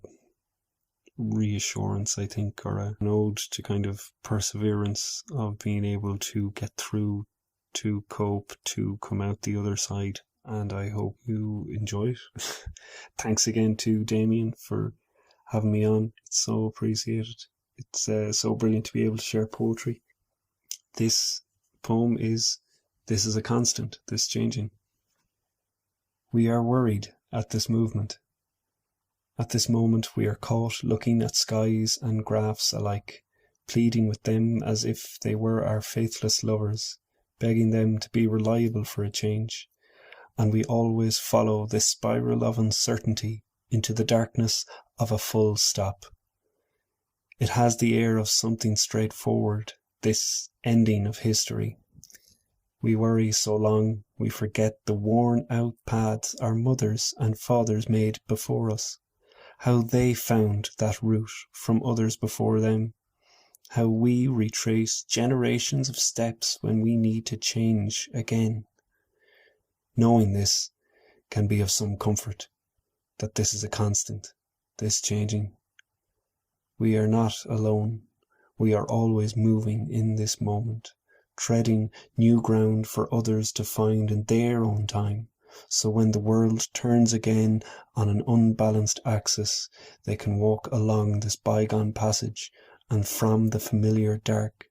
reassurance, I think, or an ode to kind of perseverance of being able to get through, to cope, to come out the other side. And I hope you enjoy it. Thanks again to Damien for having me on. It's so appreciated. It's so brilliant to be able to share poetry. This poem is, this is a constant, this changing. We are worried at this movement. At this moment we are caught looking at skies and graphs alike, pleading with them as if they were our faithless lovers, begging them to be reliable for a change. And we always follow this spiral of uncertainty into the darkness of a full stop. It has the air of something straightforward, this ending of history. We worry so long we forget the worn-out paths our mothers and fathers made before us, how they found that route from others before them, how we retrace generations of steps when we need to change again. Knowing this can be of some comfort, that this is a constant, this changing. We are not alone. We are always moving in this moment, treading new ground for others to find in their own time. So when the world turns again on an unbalanced axis, they can walk along this bygone passage, and from the familiar dark,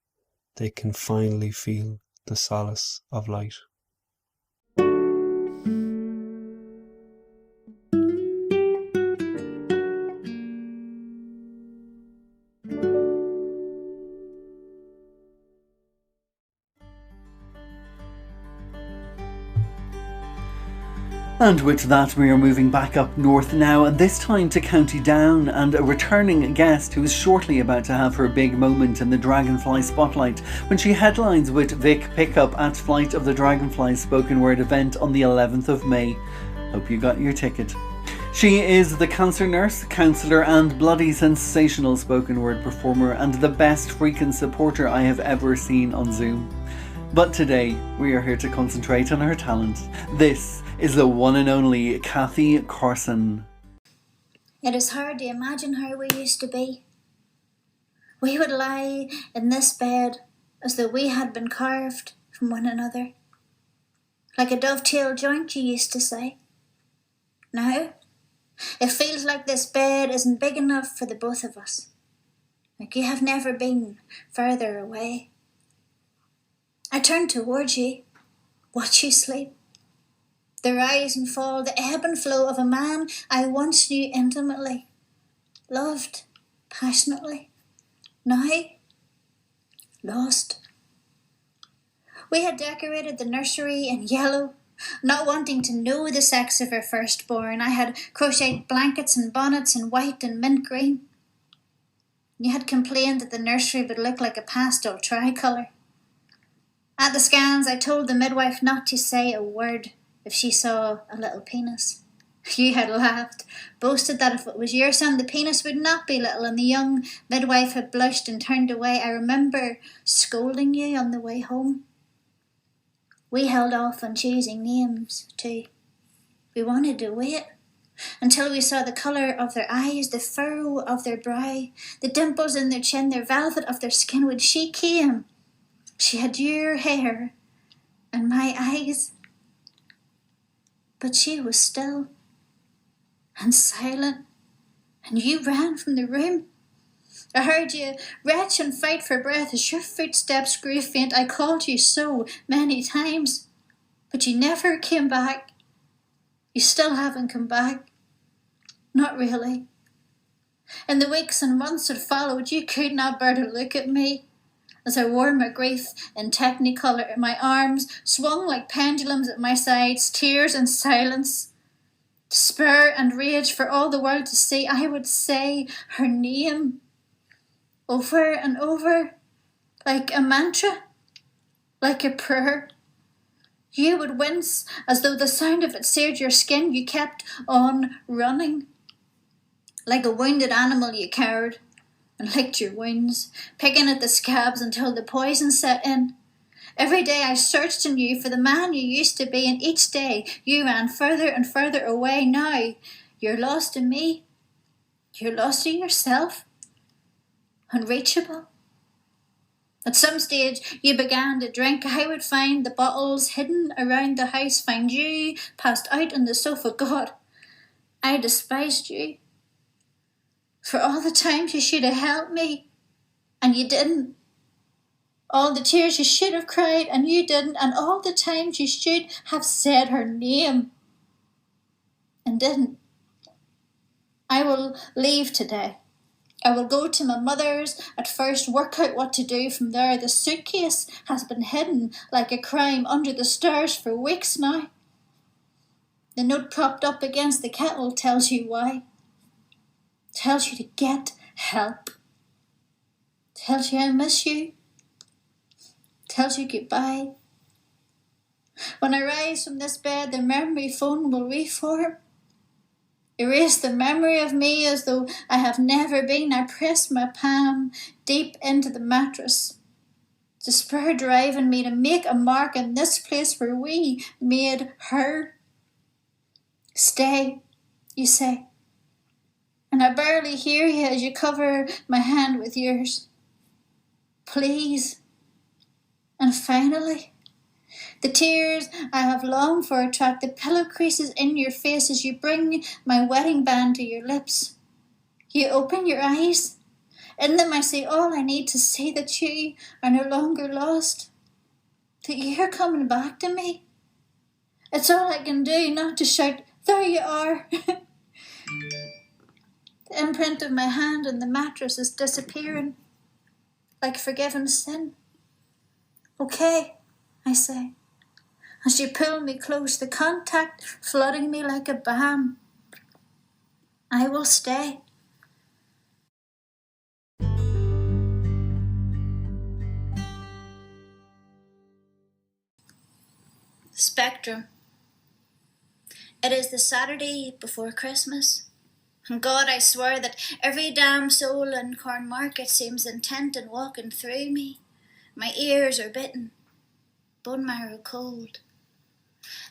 they can finally feel the solace of light. And with that, we are moving back up north now, and this time to County Down, and a returning guest who is shortly about to have her big moment in the Dragonfly spotlight when she headlines with Vic Pickup at Flight of the Dragonfly spoken word event on the 11th of May. Hope you got your ticket. She is the cancer nurse, counsellor and bloody sensational spoken word performer, and the best freaking supporter I have ever seen on Zoom. But today, we are here to concentrate on her talent. This is the one and only Cathy Carson. It is hard to imagine how we used to be. We would lie in this bed as though we had been carved from one another. Like a dovetail joint, you used to say. Now, it feels like this bed isn't big enough for the both of us. Like you have never been further away. I turn towards you, watch you sleep. The rise and fall, the ebb and flow of a man I once knew intimately, loved passionately, now lost. We had decorated the nursery in yellow, not wanting to know the sex of her firstborn. I had crocheted blankets and bonnets in white and mint green. You had complained that the nursery would look like a pastel tricolour. At the scans, I told the midwife not to say a word if she saw a little penis. You had laughed, boasted that if it was your son, the penis would not be little, and the young midwife had blushed and turned away. I remember scolding you on the way home. We held off on choosing names, too. We wanted to wait until we saw the colour of their eyes, the furrow of their brow, the dimples in their chin, the velvet of their skin. When she came, she had your hair and my eyes. But she was still and silent, and you ran from the room. I heard you retch and fight for breath as your footsteps grew faint. I called you so many times, but you never came back. You still haven't come back. Not really. In the weeks and months that followed, you could not bear to look at me as I wore my grief in technicolor. My arms swung like pendulums at my sides, tears and silence, despair and rage for all the world to see. I would say her name over and over, like a mantra, like a prayer. You would wince as though the sound of it seared your skin. You kept on running. Like a wounded animal, you cowered and licked your wounds, picking at the scabs until the poison set in. Every day I searched in you for the man you used to be, and each day you ran further and further away. Now you're lost in me. You're lost in yourself. Unreachable. At some stage you began to drink. I would find the bottles hidden around the house, find you passed out on the sofa. God, I despised you. For all the times you should have helped me, and you didn't. All the tears you should have cried, and you didn't. And all the times you should have said her name, and didn't. I will leave today. I will go to my mother's at first, work out what to do from there. The suitcase has been hidden like a crime under the stairs for weeks now. The note propped up against the kettle tells you why. Tells you to get help. Tells you I miss you. Tells you goodbye. When I rise from this bed, the memory phone will reform. Erase the memory of me as though I have never been. I press my palm deep into the mattress. The spur driving me to make a mark in this place where we made her. Stay, you say, and I barely hear you as you cover my hand with yours. Please. And finally, the tears I have longed for attract the pillow creases in your face as you bring my wedding band to your lips. You open your eyes. In them I see all I need to see, that you are no longer lost, that you're coming back to me. It's all I can do not to shout, there you are. The imprint of my hand on the mattress is disappearing, like forgiven sin. Okay, I say, as you pull me close, the contact flooding me like a balm. I will stay. Spectrum. It is the Saturday before Christmas. And God, I swear that every damn soul in Cornmarket seems intent on walking through me. My ears are bitten, bone marrow cold.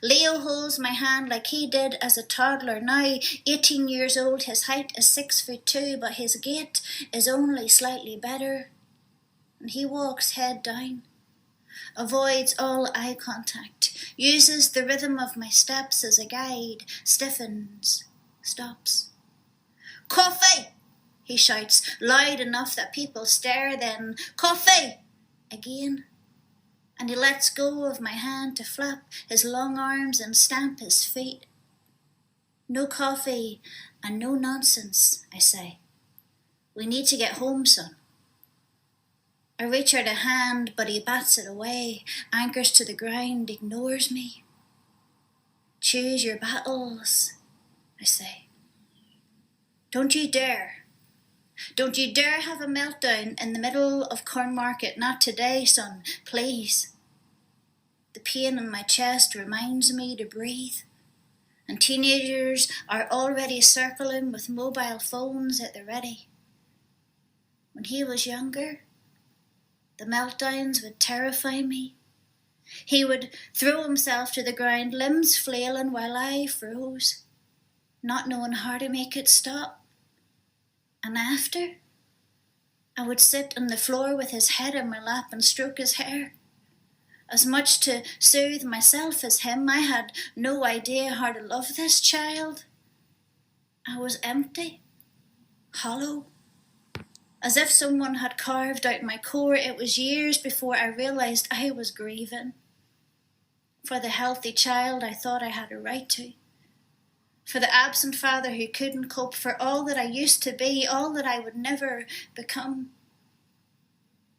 Leo holds my hand like he did as a toddler. Now 18 years old, his height is 6'2", but his gait is only slightly better. And he walks head down, avoids all eye contact, uses the rhythm of my steps as a guide, stiffens, stops. Coffee! He shouts, loud enough that people stare, then coffee! Again. And he lets go of my hand to flap his long arms and stamp his feet. No coffee and no nonsense, I say. We need to get home, son. I reach out a hand, but he bats it away, anchors to the ground, ignores me. Choose your battles, I say. Don't you dare. Don't you dare have a meltdown in the middle of Cornmarket. Not today, son, please. The pain in my chest reminds me to breathe. And teenagers are already circling with mobile phones at the ready. When he was younger, the meltdowns would terrify me. He would throw himself to the ground, limbs flailing while I froze, not knowing how to make it stop. And after, I would sit on the floor with his head in my lap and stroke his hair. As much to soothe myself as him. I had no idea how to love this child. I was empty, hollow, as if someone had carved out my core. It was years before I realised I was grieving for the healthy child I thought I had a right to. For the absent father who couldn't cope, for all that I used to be, all that I would never become.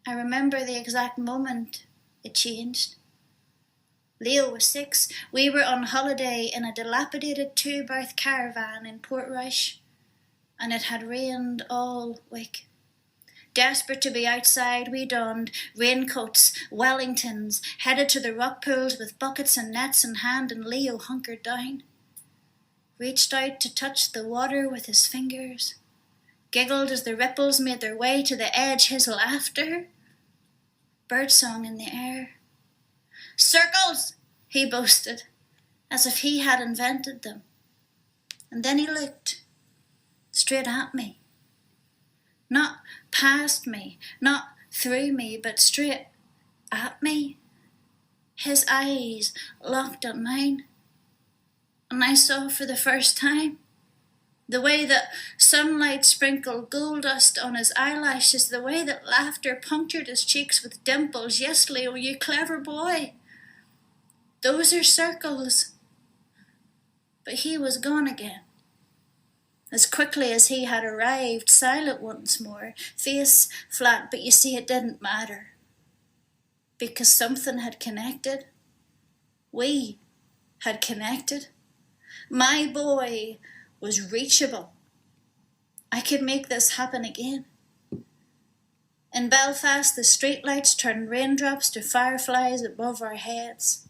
I remember the exact moment it changed. Leo was 6. We were on holiday in a dilapidated 2-berth caravan in Portrush, and it had rained all week. Desperate to be outside, we donned raincoats, Wellingtons, headed to the rock pools with buckets and nets in hand, and Leo hunkered down. Reached out to touch the water with his fingers, giggled as the ripples made their way to the edge, his laughter, birdsong in the air. Circles, he boasted, as if he had invented them. And then he looked straight at me. Not past me, not through me, but straight at me. His eyes locked on mine. And I saw for the first time the way that sunlight sprinkled gold dust on his eyelashes, the way that laughter punctured his cheeks with dimples. Yes, Leo, you clever boy. Those are circles. But he was gone again. As quickly as he had arrived, silent once more, face flat, but you see it didn't matter. Because something had connected. We had connected. My boy was reachable. I could make this happen again. In Belfast, the streetlights turned raindrops to fireflies above our heads.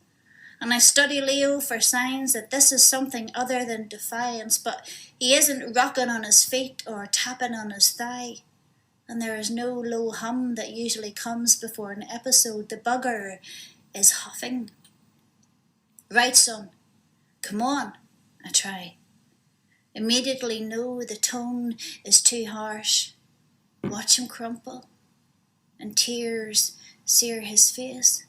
And I study Leo for signs that this is something other than defiance, but he isn't rocking on his feet or tapping on his thigh. and there is no low hum that usually comes before an episode. The bugger is huffing. Right, son, come on, I try. Immediately know the tone is too harsh. Watch him crumple, and tears sear his face.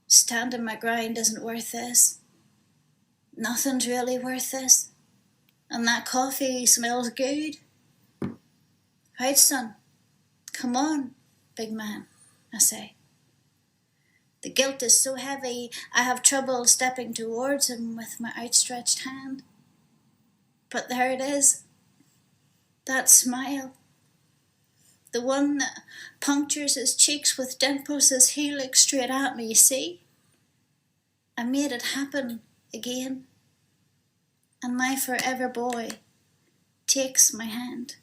Standing my ground isn't worth this. Nothing's really worth this. And that coffee smells good. Right, son, come on, big man, I say. The guilt is so heavy, I have trouble stepping towards him with my outstretched hand. But there it is, that smile. The one that punctures his cheeks with dimples as he looks straight at me, see? I made it happen again. And my forever boy takes my hand.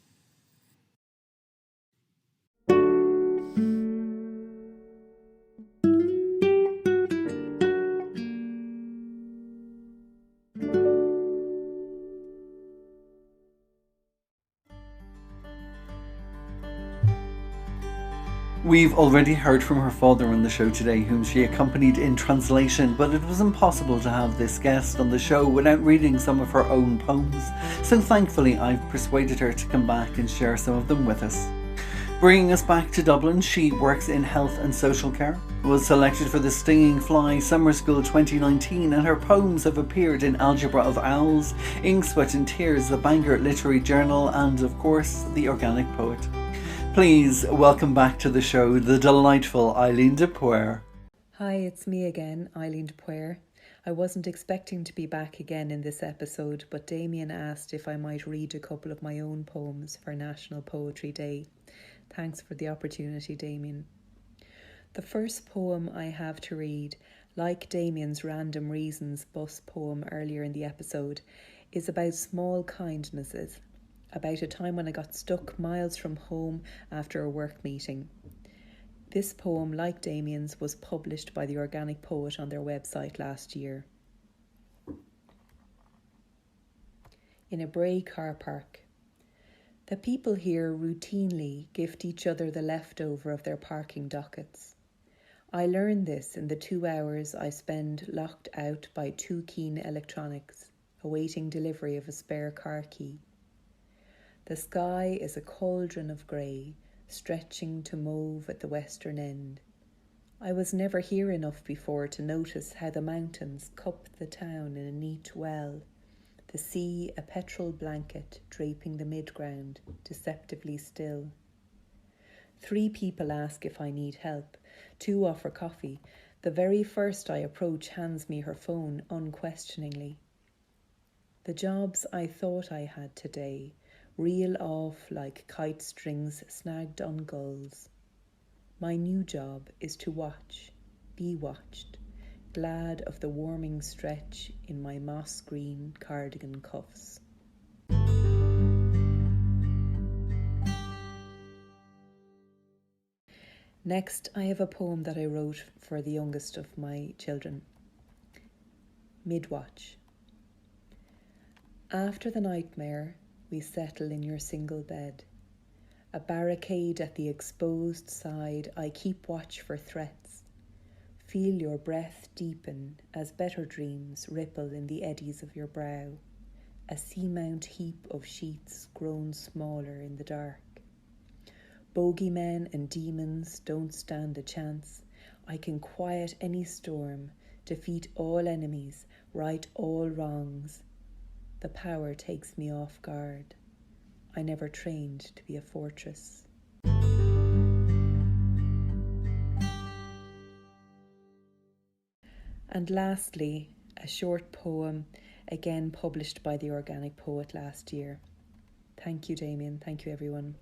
We've already heard from her father on the show today, whom she accompanied in translation, but it was impossible to have this guest on the show without reading some of her own poems, so thankfully I've persuaded her to come back and share some of them with us. Bringing us back to Dublin, she works in health and social care, was selected for the Stinging Fly Summer School 2019, and her poems have appeared in Algebra of Owls, Ink, Sweat and Tears, the Bangor Literary Journal, and of course, The Organic Poet. Please welcome back to the show the delightful Eilín de Poeir. Hi, it's me again, Eilín de Poeir. I wasn't expecting to be back again in this episode, but Damien asked if I might read a couple of my own poems for National Poetry Day. Thanks for the opportunity, Damien. The first poem I have to read, like Damien's Random Reasons bus poem earlier in the episode, is about small kindnesses, about a time when I got stuck miles from home after a work meeting. This poem, like Damien's, was published by The Organic Poet on their website last year. In a Bray car park. The people here routinely gift each other the leftover of their parking dockets. I learned this in the 2 hours I spend locked out by 2 Kane electronics, awaiting delivery of a spare car key. The sky is a cauldron of grey, stretching to mauve at the western end. I was never here enough before to notice how the mountains cup the town in a neat well, the sea a petrol blanket draping the mid-ground, deceptively still. 3 people ask if I need help, 2 offer coffee. The very first I approach hands me her phone unquestioningly. The jobs I thought I had today reel off like kite strings snagged on gulls. My new job is to watch, be watched, glad of the warming stretch in my moss green cardigan cuffs. Next, I have a poem that I wrote for the youngest of my children. Midwatch. After the nightmare, we settle in your single bed. A barricade at the exposed side, I keep watch for threats. Feel your breath deepen as better dreams ripple in the eddies of your brow. A seamount heap of sheets grown smaller in the dark. Bogeymen and demons don't stand a chance. I can quiet any storm, defeat all enemies, right all wrongs. The power takes me off guard. I never trained to be a fortress. And lastly, a short poem, again published by The Organic Poet last year. Thank you, Damien. Thank you, everyone.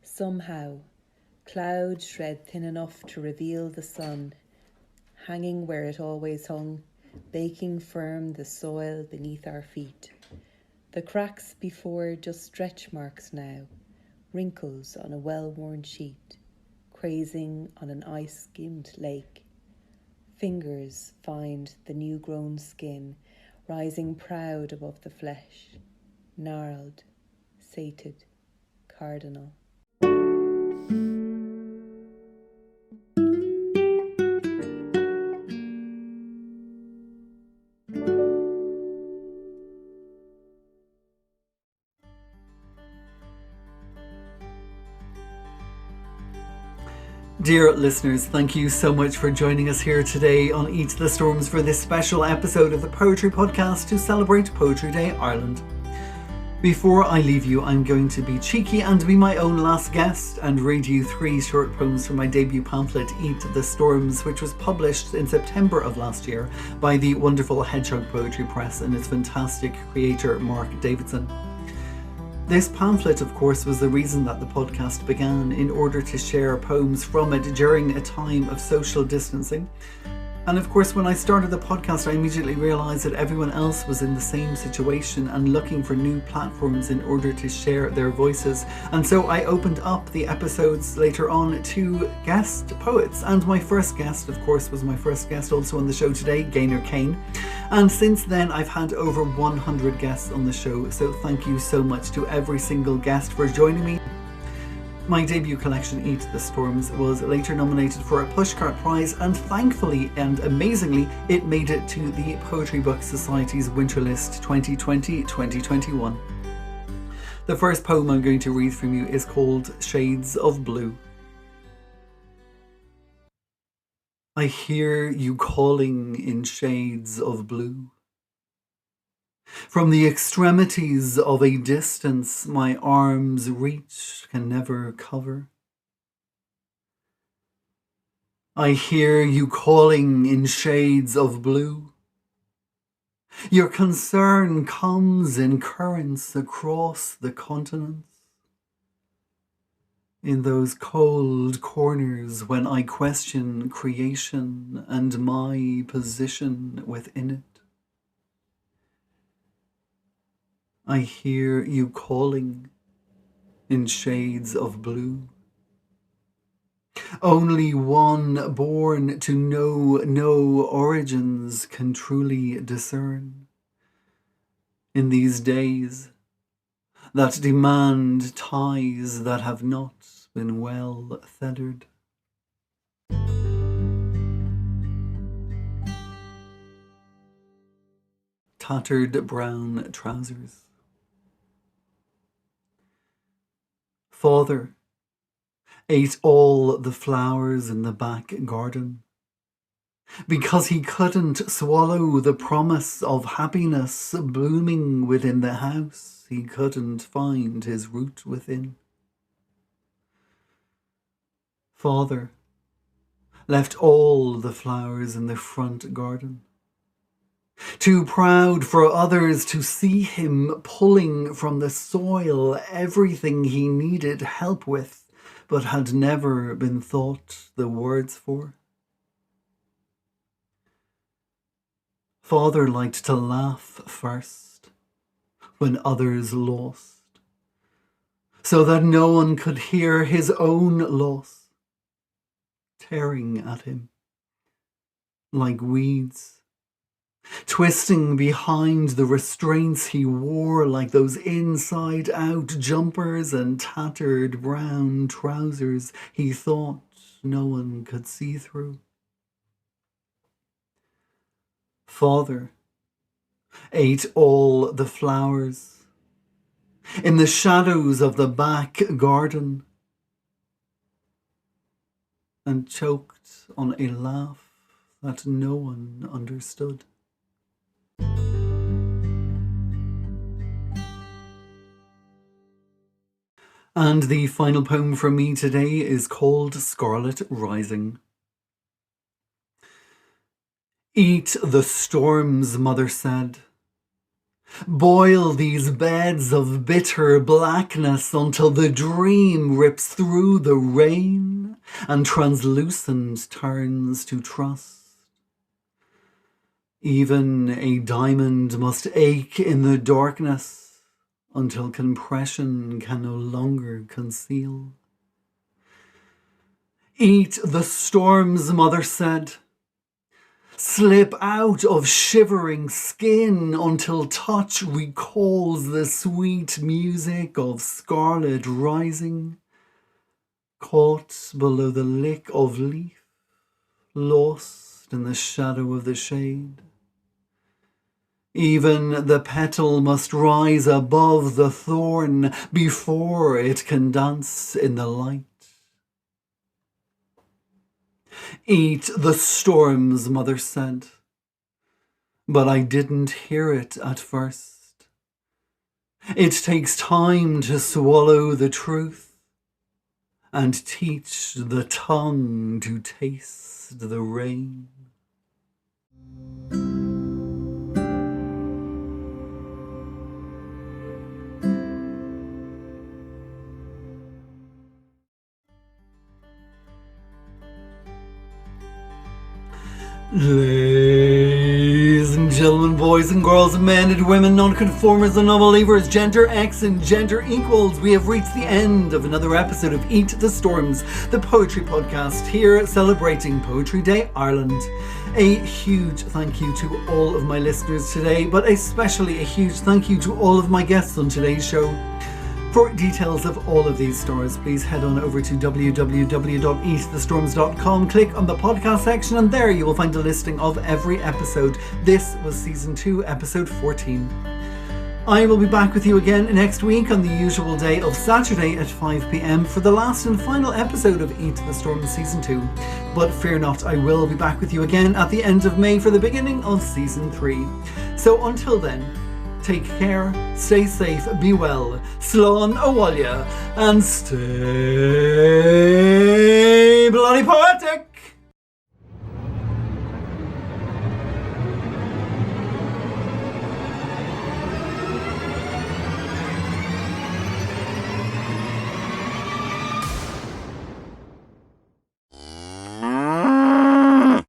Somehow, clouds shred thin enough to reveal the sun, hanging where it always hung, baking firm the soil beneath our feet. The cracks before just stretch marks now, wrinkles on a well-worn sheet, crazing on an ice-skimmed lake. Fingers find the new-grown skin, rising proud above the flesh, gnarled, sated, cardinal. Dear listeners, thank you so much for joining us here today on Eat the Storms for this special episode of the Poetry Podcast to celebrate Poetry Day Ireland. Before I leave you, I'm going to be cheeky and be my own last guest and read you 3 short poems from my debut pamphlet, Eat the Storms, which was published in September of last year by the wonderful Hedgehog Poetry Press and its fantastic creator, Mark Davidson. This pamphlet, of course, was the reason that the podcast began, in order to share poems from it during a time of social distancing. And of course, when I started the podcast, I immediately realised that everyone else was in the same situation and looking for new platforms in order to share their voices. And so I opened up the episodes later on to guest poets. And my first guest, of course, was my first guest also on the show today, Gaynor Kane. And since then, I've had over 100 guests on the show. So thank you so much to every single guest for joining me. My debut collection, Eat the Storms, was later nominated for a Pushcart Prize, and thankfully and amazingly, it made it to the Poetry Book Society's Winter List 2020-2021. The first poem I'm going to read from you is called Shades of Blue. I hear you calling in shades of blue. From the extremities of a distance my arms reach can never cover. I hear you calling in shades of blue. Your concern comes in currents across the continents. In those cold corners when I question creation and my position within it. I hear you calling in shades of blue. Only one born to know no origins can truly discern. In these days that demand ties that have not been well feathered. Tattered brown trousers. Father ate all the flowers in the back garden because he couldn't swallow the promise of happiness blooming within the house he couldn't find his root within. Father left all the flowers in the front garden, too proud for others to see him pulling from the soil everything he needed help with, but had never been thought the words for. Father liked to laugh first when others lost, so that no one could hear his own loss tearing at him like weeds, twisting behind the restraints he wore like those inside-out jumpers and tattered brown trousers he thought no one could see through. Father ate all the flowers in the shadows of the back garden and choked on a laugh that no one understood. And the final poem from me today is called Scarlet Rising. Eat the storms, Mother said. Boil these beds of bitter blackness until the dream rips through the rain and translucent turns to trust. Even a diamond must ache in the darkness until compression can no longer conceal. Eat the storms, Mother said. slip out of shivering skin until touch recalls the sweet music of scarlet rising, caught below the lick of leaf, lost in the shadow of the shade. Even the petal must rise above the thorn before it can dance in the light. Eat the storms, Mother said, but I didn't hear it at first. It takes time to swallow the truth and teach the tongue to taste the rain. Ladies and gentlemen, boys and girls, men and women, nonconformers and non-believers, gender X and gender equals, we have reached the end of another episode of Eat the Storms, the poetry podcast, here celebrating Poetry Day Ireland. A huge thank you to all of my listeners today, but especially a huge thank you to all of my guests on today's show. For details of all of these stories, please head on over to www.eatthestorms.com, click on the podcast section, and there you will find a listing of every episode. This was Season 2, Episode 14. I will be back with you again next week on the usual day of Saturday at 5 p.m. for the last and final episode of Eat the Storms Season 2. But fear not, I will be back with you again at the end of May for the beginning of Season 3. So until then, take care, stay safe, be well, slán Awalia, and stay bloody poetic!